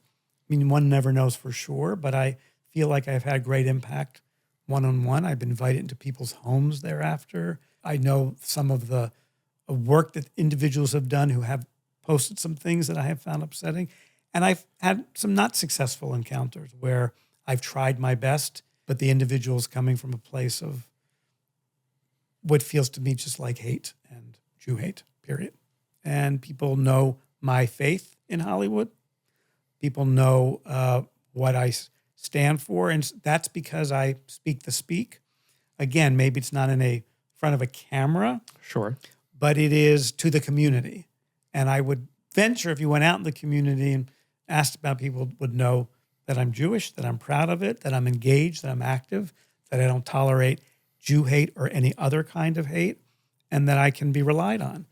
[SPEAKER 1] I mean, one never knows for sure, but I feel like I've had great impact one-on-one. I've been invited into people's homes thereafter. I know some of the work that individuals have done who have posted some things that I have found upsetting. And I've had some not successful encounters where I've tried my best, but the individual is coming from a place of what feels to me just like hate and Jew hate, period. And people know my faith in Hollywood. People know what I stand for, and that's because I speak the speak. Again, maybe it's not in a front of a camera.
[SPEAKER 2] Sure.
[SPEAKER 1] But it is to the community. And I would venture, if you went out in the community and asked about, people would know that I'm Jewish, that I'm proud of it, that I'm engaged, that I'm active, that I don't tolerate Jew hate or any other kind of hate, and that I can be relied on.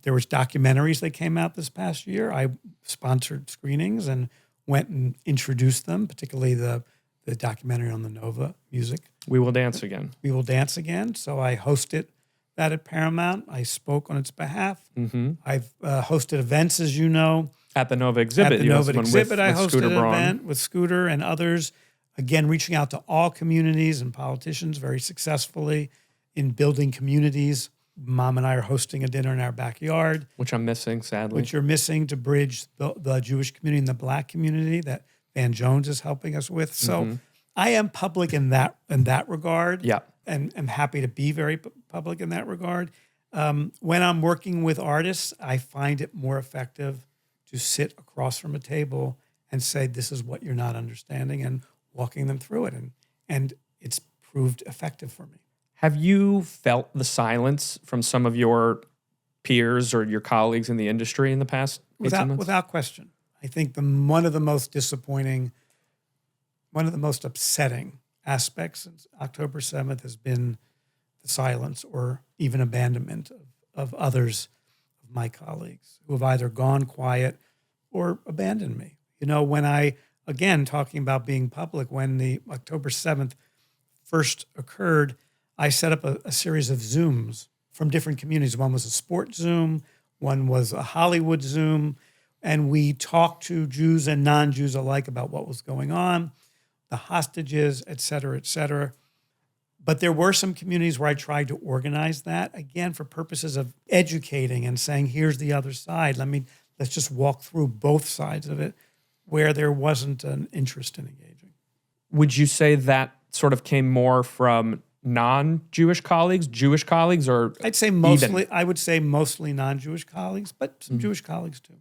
[SPEAKER 1] There was documentaries that came out this past year. I sponsored screenings and went and introduced them, particularly the documentary on the Nova music.
[SPEAKER 2] We Will Dance Again.
[SPEAKER 1] We Will Dance Again. So I hosted that at Paramount. I spoke on its behalf. I've hosted events, as you know.
[SPEAKER 2] At the Nova exhibit.
[SPEAKER 1] At the Nova exhibit,
[SPEAKER 2] with
[SPEAKER 1] I hosted
[SPEAKER 2] Scooter
[SPEAKER 1] an
[SPEAKER 2] Braun.
[SPEAKER 1] event with Scooter and others. Again, reaching out to all communities and politicians very successfully in building communities. Mom and I are hosting a dinner in our backyard.
[SPEAKER 2] Which I'm missing, sadly.
[SPEAKER 1] Which you're missing to bridge the Jewish community and the Black community that Van Jones is helping us with. So I am public in that regard.
[SPEAKER 2] Yeah.
[SPEAKER 1] And I'm happy to be very public in that regard. When I'm working with artists, I find it more effective to sit across from a table and say, this is what you're not understanding, and walking them through it. And it's proved effective for me.
[SPEAKER 2] Have you felt the silence from some of your peers or your colleagues in the industry in the past 18 months?
[SPEAKER 1] Without question. I think one of the most disappointing, one of the most upsetting aspects since October 7th has been the silence or even abandonment of others, of my colleagues, who have either gone quiet or abandoned me. When I, again, talking about being public, when the October 7th first occurred, I set up a series of Zooms from different communities. One was a sports Zoom, one was a Hollywood Zoom, and we talked to Jews and non-Jews alike about what was going on, the hostages, et cetera, et cetera. But there were some communities where I tried to organize that, again, for purposes of educating and saying, here's the other side. Let's just walk through both sides of it, where there wasn't an interest in engaging.
[SPEAKER 2] Would you say that sort of came more from non-Jewish colleagues, Jewish colleagues, or
[SPEAKER 1] I'd say mostly. I would say mostly non-Jewish colleagues, but some Jewish colleagues too.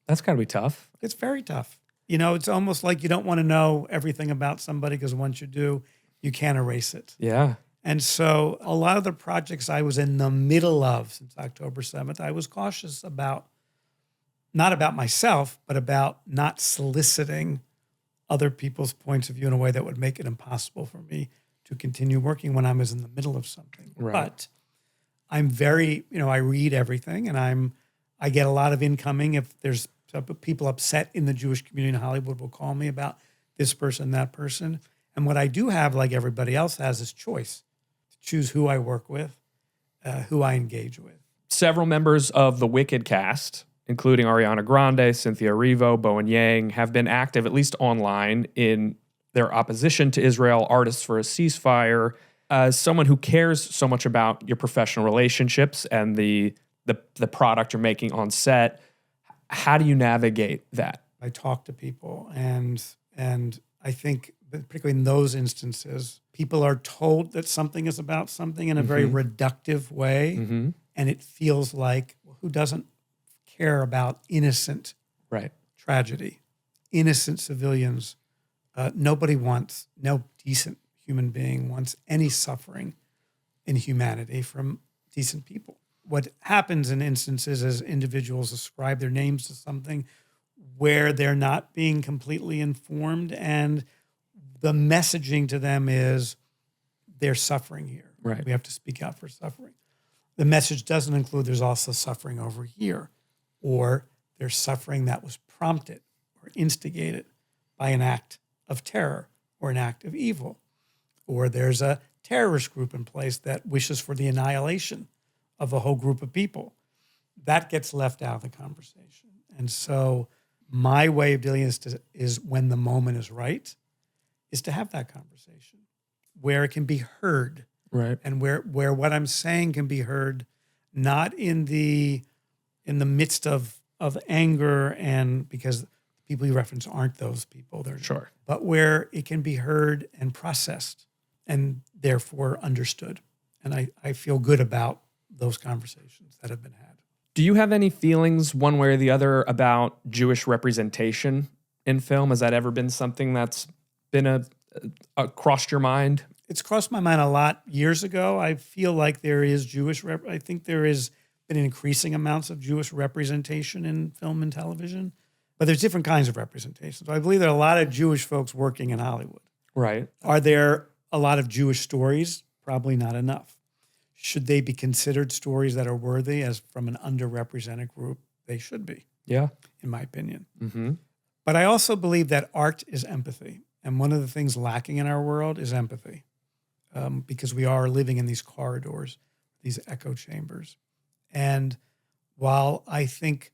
[SPEAKER 2] That's got to be tough.
[SPEAKER 1] It's very tough. It's almost like you don't want to know everything about somebody, because once you do, you can't erase it.
[SPEAKER 2] Yeah.
[SPEAKER 1] And so a lot of the projects I was in the middle of since October 7th, I was cautious about, not about myself, but about not soliciting other people's points of view in a way that would make it impossible for me to continue working when I was in the middle of something.
[SPEAKER 2] Right.
[SPEAKER 1] But I'm very, I read everything, and I get a lot of incoming. If there's people upset in the Jewish community in Hollywood will call me about this person, that person. And what I do have, like everybody else has, is choice to choose who I work with, who I engage with.
[SPEAKER 2] Several members of the Wicked cast, including Ariana Grande, Cynthia Erivo, Bowen Yang, have been active, at least online, in their opposition to Israel, Artists for a Ceasefire. As someone who cares so much about your professional relationships and the product you're making on set, how do you navigate that?
[SPEAKER 1] I talk to people, and I think, particularly in those instances, people are told that something is about something in a very reductive way. And it feels like, well, who doesn't care about innocent tragedy, innocent civilians? No decent human being wants any suffering in humanity from decent people. What happens in instances as individuals ascribe their names to something where they're not being completely informed, and the messaging to them is they're suffering here.
[SPEAKER 2] Right.
[SPEAKER 1] We have to speak out for suffering. The message doesn't include there's also suffering over here, or there's suffering that was prompted or instigated by an act of terror or an act of evil, or there's a terrorist group in place that wishes for the annihilation of a whole group of people. That gets left out of the conversation. And so my way of dealing with this is when the moment is right, is to have that conversation where it can be heard.
[SPEAKER 2] Right.
[SPEAKER 1] And where what I'm saying can be heard, not in the midst of anger, and because the people you reference aren't those people.
[SPEAKER 2] Sure.
[SPEAKER 1] But where it can be heard and processed and therefore understood. And I feel good about those conversations that have been had.
[SPEAKER 2] Do you have any feelings one way or the other about Jewish representation in film? Has that ever been something that's been crossed your mind?
[SPEAKER 1] It's crossed my mind a lot years ago. I feel like there is I think there has been increasing amounts of Jewish representation in film and television, but there's different kinds of representation. So I believe there are a lot of Jewish folks working in Hollywood.
[SPEAKER 2] Right.
[SPEAKER 1] Are there a lot of Jewish stories? Probably not enough. Should they be considered stories that are worthy as from an underrepresented group? They should be.
[SPEAKER 2] Yeah.
[SPEAKER 1] In my opinion.
[SPEAKER 2] Mm-hmm.
[SPEAKER 1] But I also believe that art is empathy. And one of the things lacking in our world is empathy. Because we are living in these corridors, these echo chambers. And while I think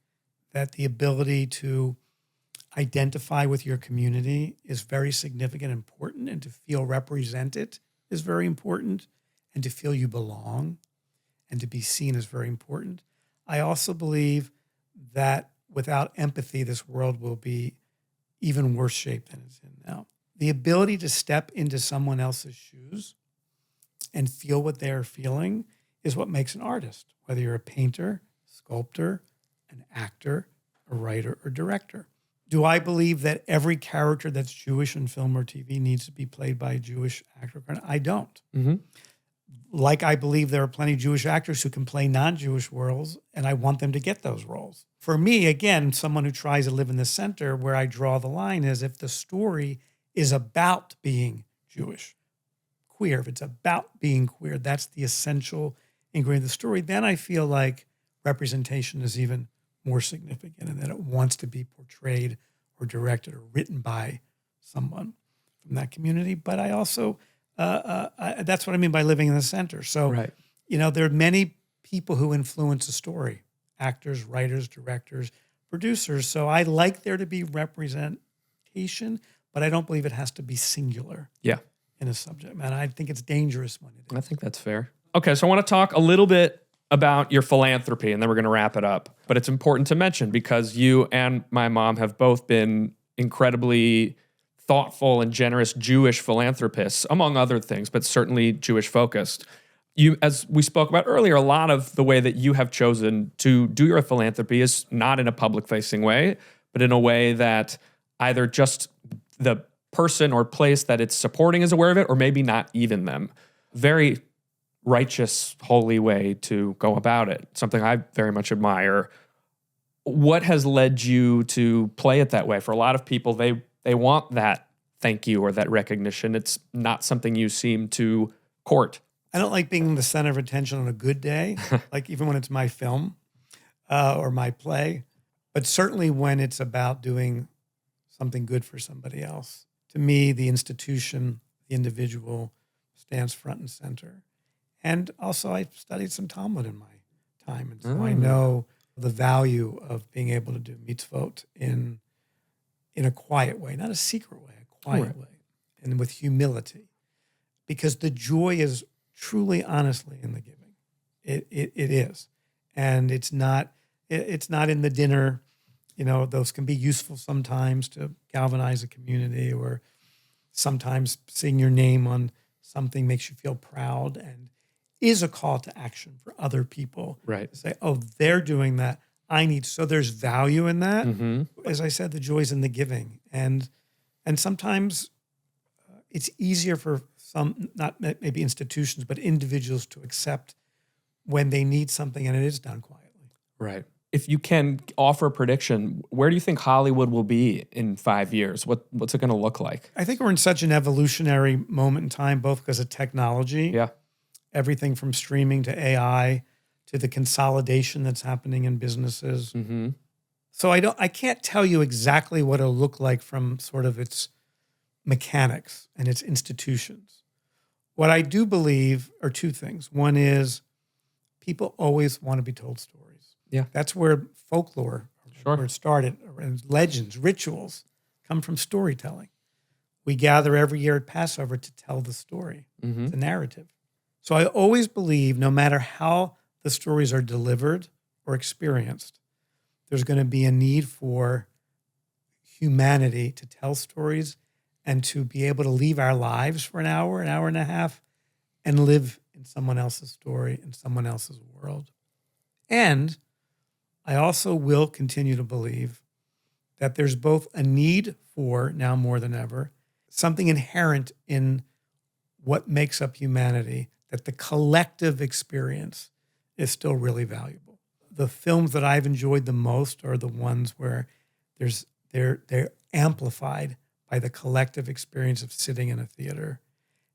[SPEAKER 1] that the ability to identify with your community is very significant and important, and to feel represented is very important, and to feel you belong and to be seen is very important, I also believe that without empathy, this world will be even worse shape than it's in now. The ability to step into someone else's shoes and feel what they're feeling is what makes an artist, whether you're a painter, sculptor, an actor, a writer, or director. Do I believe that every character that's Jewish in film or TV needs to be played by a Jewish actor? I don't.
[SPEAKER 2] Mm-hmm.
[SPEAKER 1] Like I believe there are plenty of Jewish actors who can play non-Jewish roles, and I want them to get those roles. For me, again, someone who tries to live in the center, where I draw the line is if the story is about being Jewish, queer, if it's about being queer, that's the essential ingredient of the story, then I feel like representation is even more significant, and that it wants to be portrayed or directed or written by someone from that community. But I also, that's what I mean by living in the center. So,
[SPEAKER 2] Right.
[SPEAKER 1] There are many people who influence a story, actors, writers, directors, producers. So I like there to be representation, but I don't believe it has to be singular.
[SPEAKER 2] Yeah.
[SPEAKER 1] In a subject matter. I think it's dangerous when it is.
[SPEAKER 2] I think that's fair. Okay, so I want to talk a little bit about your philanthropy, and then we're going to wrap it up. But it's important to mention because you and my mom have both been incredibly thoughtful and generous Jewish philanthropists, among other things, but certainly Jewish focused. You, as we spoke about earlier, a lot of the way that you have chosen to do your philanthropy is not in a public-facing way, but in a way that either just the person or place that it's supporting is aware of it, or maybe not even them. Very righteous, holy way to go about it. Something I very much admire. What has led you to play it that way? For a lot of people, they want that thank you or that recognition. It's not something you seem to court.
[SPEAKER 1] I don't like being the center of attention on a good day, like even when it's my film or my play, but certainly when it's about doing something good for somebody else. To me, the institution, the individual stands front and center. And also I studied some Talmud in my time. And so I know the value of being able to do mitzvot in a quiet way, not a secret way, a quiet way, and with humility. Because the joy is truly, honestly in the giving. It is. And it's not in the dinner. Those can be useful sometimes to galvanize a community, or sometimes seeing your name on something makes you feel proud and is a call to action for other people.
[SPEAKER 2] Right.
[SPEAKER 1] To say, oh, they're doing that. I need, so there's value in that.
[SPEAKER 2] Mm-hmm.
[SPEAKER 1] As I said, the joy's in the giving. And sometimes it's easier for some, not maybe institutions, but individuals to accept when they need something and it is done quietly.
[SPEAKER 2] Right. If you can offer a prediction, where do you think Hollywood will be in 5 years? What's it going to look like?
[SPEAKER 1] I think we're in such an evolutionary moment in time, both because of technology,
[SPEAKER 2] Yeah.
[SPEAKER 1] everything from streaming to AI to the consolidation that's happening in businesses.
[SPEAKER 2] Mm-hmm.
[SPEAKER 1] So I can't tell you exactly what it'll look like from sort of its mechanics and its institutions. What I do believe are two things. One is people always want to be told stories.
[SPEAKER 2] Yeah.
[SPEAKER 1] That's where folklore, where it started, and legends, rituals come from storytelling. We gather every year at Passover to tell the story, the narrative. So I always believe no matter how the stories are delivered or experienced, there's going to be a need for humanity to tell stories and to be able to leave our lives for an hour and a half, and live in someone else's story, in someone else's world. And I also will continue to believe that there's both a need for, now more than ever, something inherent in what makes up humanity, that the collective experience is still really valuable. The films that I've enjoyed the most are the ones where they're amplified by the collective experience of sitting in a theater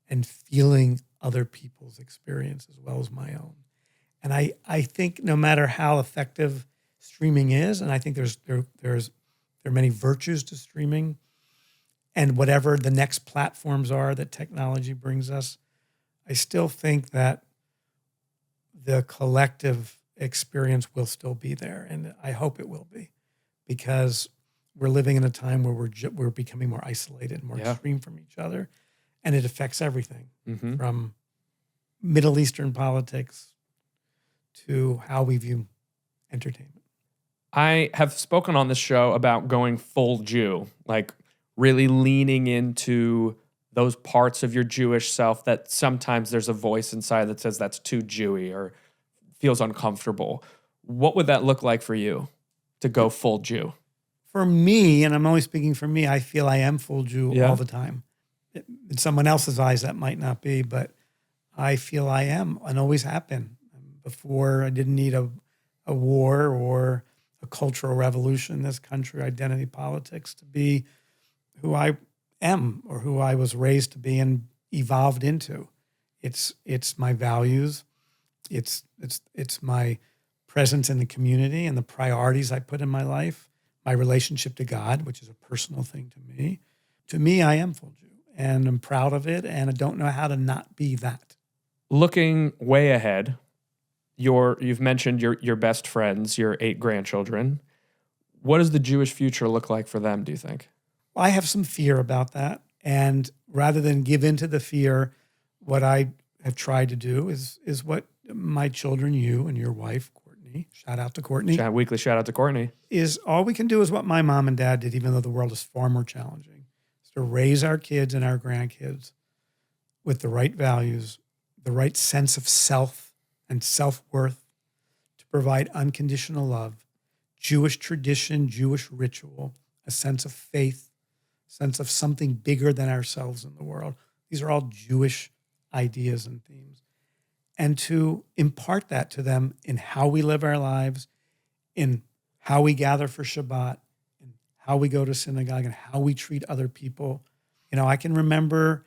[SPEAKER 1] and feeling other people's experience as well as my own. And I think no matter how effective streaming is, and I think there are many virtues to streaming, and whatever the next platforms are that technology brings us, I still think that the collective experience will still be there, and I hope it will be, because we're living in a time where we're becoming more isolated, more extreme from each other, and it affects everything from Middle Eastern politics to how we view entertainment.
[SPEAKER 2] I have spoken on this show about going full Jew, like really leaning into those parts of your Jewish self that sometimes there's a voice inside that says that's too Jewy or feels uncomfortable. What would that look like for you to go full Jew?
[SPEAKER 1] For me, and I'm only speaking for me, I feel I am full Jew all the time. In someone else's eyes, that might not be, but I feel I am and always have been. Before, I didn't need a war or a cultural revolution in this country, identity politics, to be who I am or who I was raised to be and evolved into. It's my values. It's my presence in the community and the priorities I put in my life, my relationship to God, which is a personal thing to me. To me, I am full Jew, and I'm proud of it, and I don't know how to not be that.
[SPEAKER 2] Looking way ahead, you've mentioned your best friends, your 8 grandchildren. What does the Jewish future look like for them, do you think?
[SPEAKER 1] I have some fear about that. And rather than give into the fear, what I have tried to do is what my children, you and your wife, Courtney, shout out to Courtney.
[SPEAKER 2] Weekly shout out to Courtney.
[SPEAKER 1] Is all we can do is what my mom and dad did, even though the world is far more challenging. Is to raise our kids and our grandkids with the right values, the right sense of self and self-worth, to provide unconditional love, Jewish tradition, Jewish ritual, a sense of faith, sense of something bigger than ourselves in the world. These are all Jewish ideas and themes. And to impart that to them in how we live our lives, in how we gather for Shabbat, in how we go to synagogue, and how we treat other people. You know, I can remember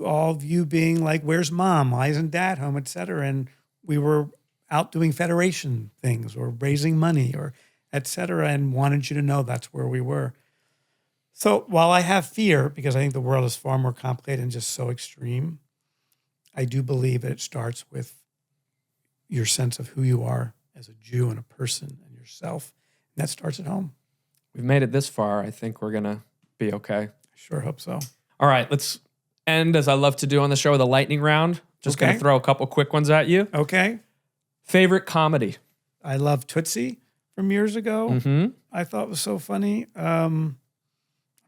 [SPEAKER 1] all of you being like, where's mom? Why isn't dad home, et cetera? And we were out doing federation things or raising money or et cetera, and wanted you to know that's where we were. So while I have fear, because I think the world is far more complicated and just so extreme, I do believe that it starts with your sense of who you are as a Jew and a person and yourself. And that starts at home.
[SPEAKER 2] We've made it this far. I think we're going to be okay.
[SPEAKER 1] I sure hope so.
[SPEAKER 2] All right, let's end, as I love to do on the show, with a lightning round. Just going to throw a couple quick ones at you.
[SPEAKER 1] Okay.
[SPEAKER 2] Favorite comedy?
[SPEAKER 1] I love Tootsie from years ago.
[SPEAKER 2] Mm-hmm.
[SPEAKER 1] I thought it was so funny. I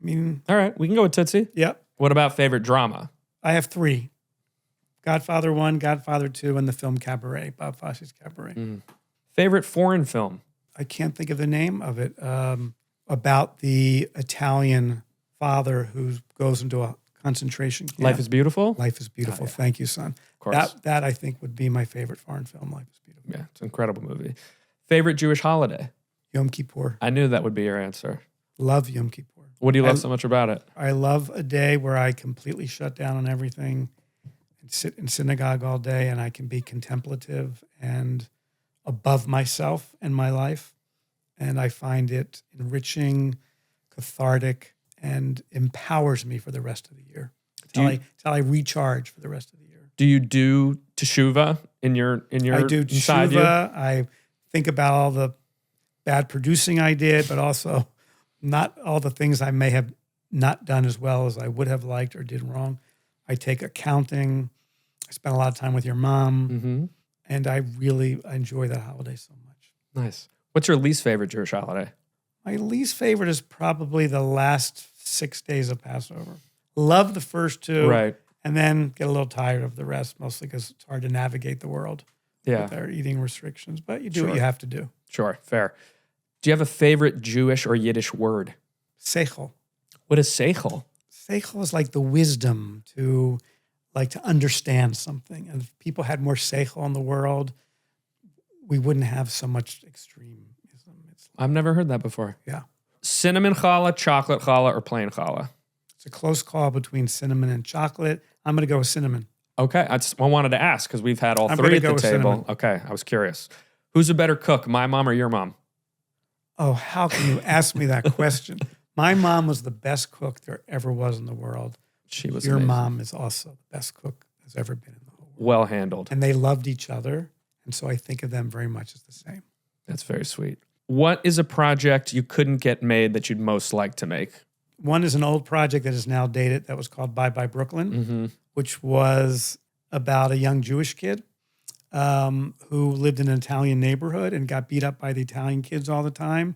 [SPEAKER 1] mean...
[SPEAKER 2] All right, we can go with Tootsie.
[SPEAKER 1] Yep.
[SPEAKER 2] What about favorite drama?
[SPEAKER 1] I have 3. Godfather 1, Godfather 2, and the film Cabaret, Bob Fosse's Cabaret.
[SPEAKER 2] Favorite foreign film?
[SPEAKER 1] I can't think of the name of it. About the Italian father who goes into a concentration camp.
[SPEAKER 2] Life is Beautiful?
[SPEAKER 1] Life is Beautiful. Thank you, son.
[SPEAKER 2] Of course.
[SPEAKER 1] That I think would be my favorite foreign film, Life is Beautiful.
[SPEAKER 2] Yeah, it's an incredible movie. Favorite Jewish holiday?
[SPEAKER 1] Yom Kippur.
[SPEAKER 2] I knew that would be your answer.
[SPEAKER 1] Love Yom Kippur.
[SPEAKER 2] What do you love so much about it?
[SPEAKER 1] I love a day where I completely shut down on everything and sit in synagogue all day, and I can be contemplative and above myself in my life. And I find it enriching, cathartic, and empowers me for the rest of the year. It's how I recharge for the rest of the year.
[SPEAKER 2] Do you do teshuvah in your
[SPEAKER 1] I do
[SPEAKER 2] inside you?
[SPEAKER 1] teshuvah. I think about all the bad producing I did, but also not all the things I may have not done as well as I would have liked or did wrong. I take accounting. I spend a lot of time with your mom, and I really enjoy that holiday so much.
[SPEAKER 2] Nice. What's your least favorite Jewish holiday?
[SPEAKER 1] My least favorite is probably the last 6 days of Passover. Love the first two,
[SPEAKER 2] Right.
[SPEAKER 1] and then get a little tired of the rest, mostly because it's hard to navigate the world with our eating restrictions. But you do what you have to do.
[SPEAKER 2] Sure, fair. Do you have a favorite Jewish or Yiddish word?
[SPEAKER 1] Seichel.
[SPEAKER 2] What is seichel?
[SPEAKER 1] Seichel is like the wisdom to understand something. And if people had more seichel in the world, we wouldn't have so much extremism.
[SPEAKER 2] I've never heard that before.
[SPEAKER 1] Yeah.
[SPEAKER 2] Cinnamon challah, chocolate challah, or plain challah?
[SPEAKER 1] It's a close call between cinnamon and chocolate. I'm going to go with cinnamon.
[SPEAKER 2] Okay. I wanted to ask because we've had all
[SPEAKER 1] I'm
[SPEAKER 2] three
[SPEAKER 1] gonna
[SPEAKER 2] at
[SPEAKER 1] go
[SPEAKER 2] the
[SPEAKER 1] with
[SPEAKER 2] table.
[SPEAKER 1] cinnamon.
[SPEAKER 2] Okay. I was curious. Who's a better cook, my mom or your mom?
[SPEAKER 1] Oh, how can you ask me that question? My mom was the best cook there ever was in the world.
[SPEAKER 2] She was
[SPEAKER 1] Your
[SPEAKER 2] amazing.
[SPEAKER 1] mom is also the best cook there's ever been in the whole world.
[SPEAKER 2] Well handled.
[SPEAKER 1] And they loved each other. And so I think of them very much as the same.
[SPEAKER 2] That's very sweet. What is a project you couldn't get made that you'd most like to make?
[SPEAKER 1] One is an old project that is now dated that was called Bye Bye Brooklyn, which was about a young Jewish kid who lived in an Italian neighborhood and got beat up by the Italian kids all the time.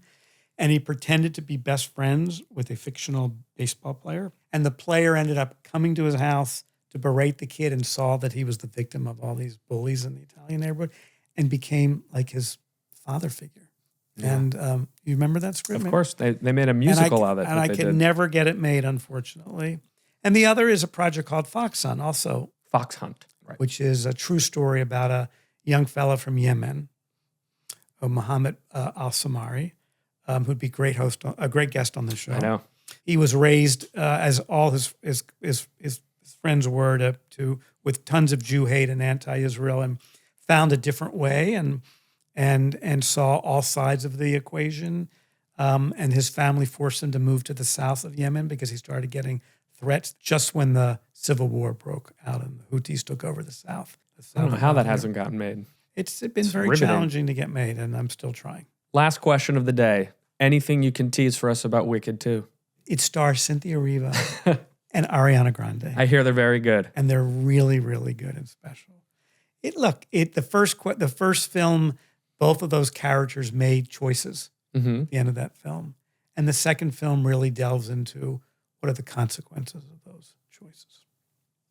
[SPEAKER 1] And he pretended to be best friends with a fictional baseball player. And the player ended up coming to his house to berate the kid and saw that he was the victim of all these bullies in the Italian neighborhood and became like his father figure. Yeah. And you remember that script?
[SPEAKER 2] Of course. They made a musical of it.
[SPEAKER 1] And I could never get it made, unfortunately. And the other is a project called Fox Hunt, also.
[SPEAKER 2] Fox Hunt. Right.
[SPEAKER 1] Which is a true story about a young fella from Yemen, Mohammed al-Samari, who'd be a great guest on the show.
[SPEAKER 2] I know. He
[SPEAKER 1] was raised as all his friends were with tons of Jew hate and anti-Israel, and found a different way and saw all sides of the equation. And his family forced him to move to the south of Yemen because he started getting threats just when the civil war broke out and the Houthis took over the south.
[SPEAKER 2] I don't know how that hasn't gotten made.
[SPEAKER 1] It's been very challenging to get made, and I'm still trying.
[SPEAKER 2] Last question of the day. Anything you can tease for us about Wicked 2? It
[SPEAKER 1] stars Cynthia Riva and Ariana Grande.
[SPEAKER 2] I hear they're very good.
[SPEAKER 1] And they're really, really good and special. The first film, both of those characters made choices at the end of that film. And the second film really delves into what are the consequences of those choices.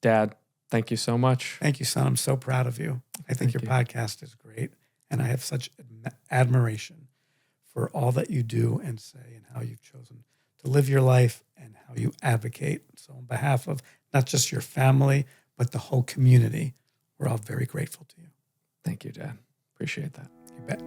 [SPEAKER 2] Dad, thank you so much.
[SPEAKER 1] Thank you, son. I'm so proud of you. I think your podcast is great. And I have such admiration for all that you do and say and how you've chosen to live your life and how you advocate. So on behalf of not just your family, but the whole community, we're all very grateful to you.
[SPEAKER 2] Thank you, Dad. Appreciate that.
[SPEAKER 1] You bet.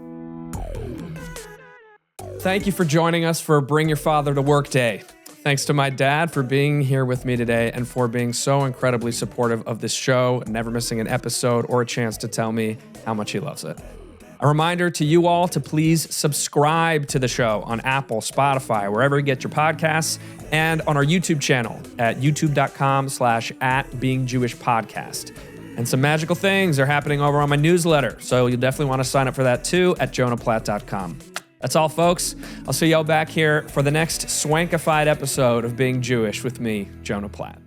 [SPEAKER 2] Thank you for joining us for Bring Your Father to Work Day. Thanks to my dad for being here with me today and for being so incredibly supportive of this show, never missing an episode or a chance to tell me how much he loves it. A reminder to you all to please subscribe to the show on Apple, Spotify, wherever you get your podcasts, and on our YouTube channel at youtube.com/@beingjewishpodcast. And some magical things are happening over on my newsletter, so you'll definitely want to sign up for that too at jonahplatt.com. That's all, folks. I'll see y'all back here for the next swankified episode of Being Jewish with me, Jonah Platt.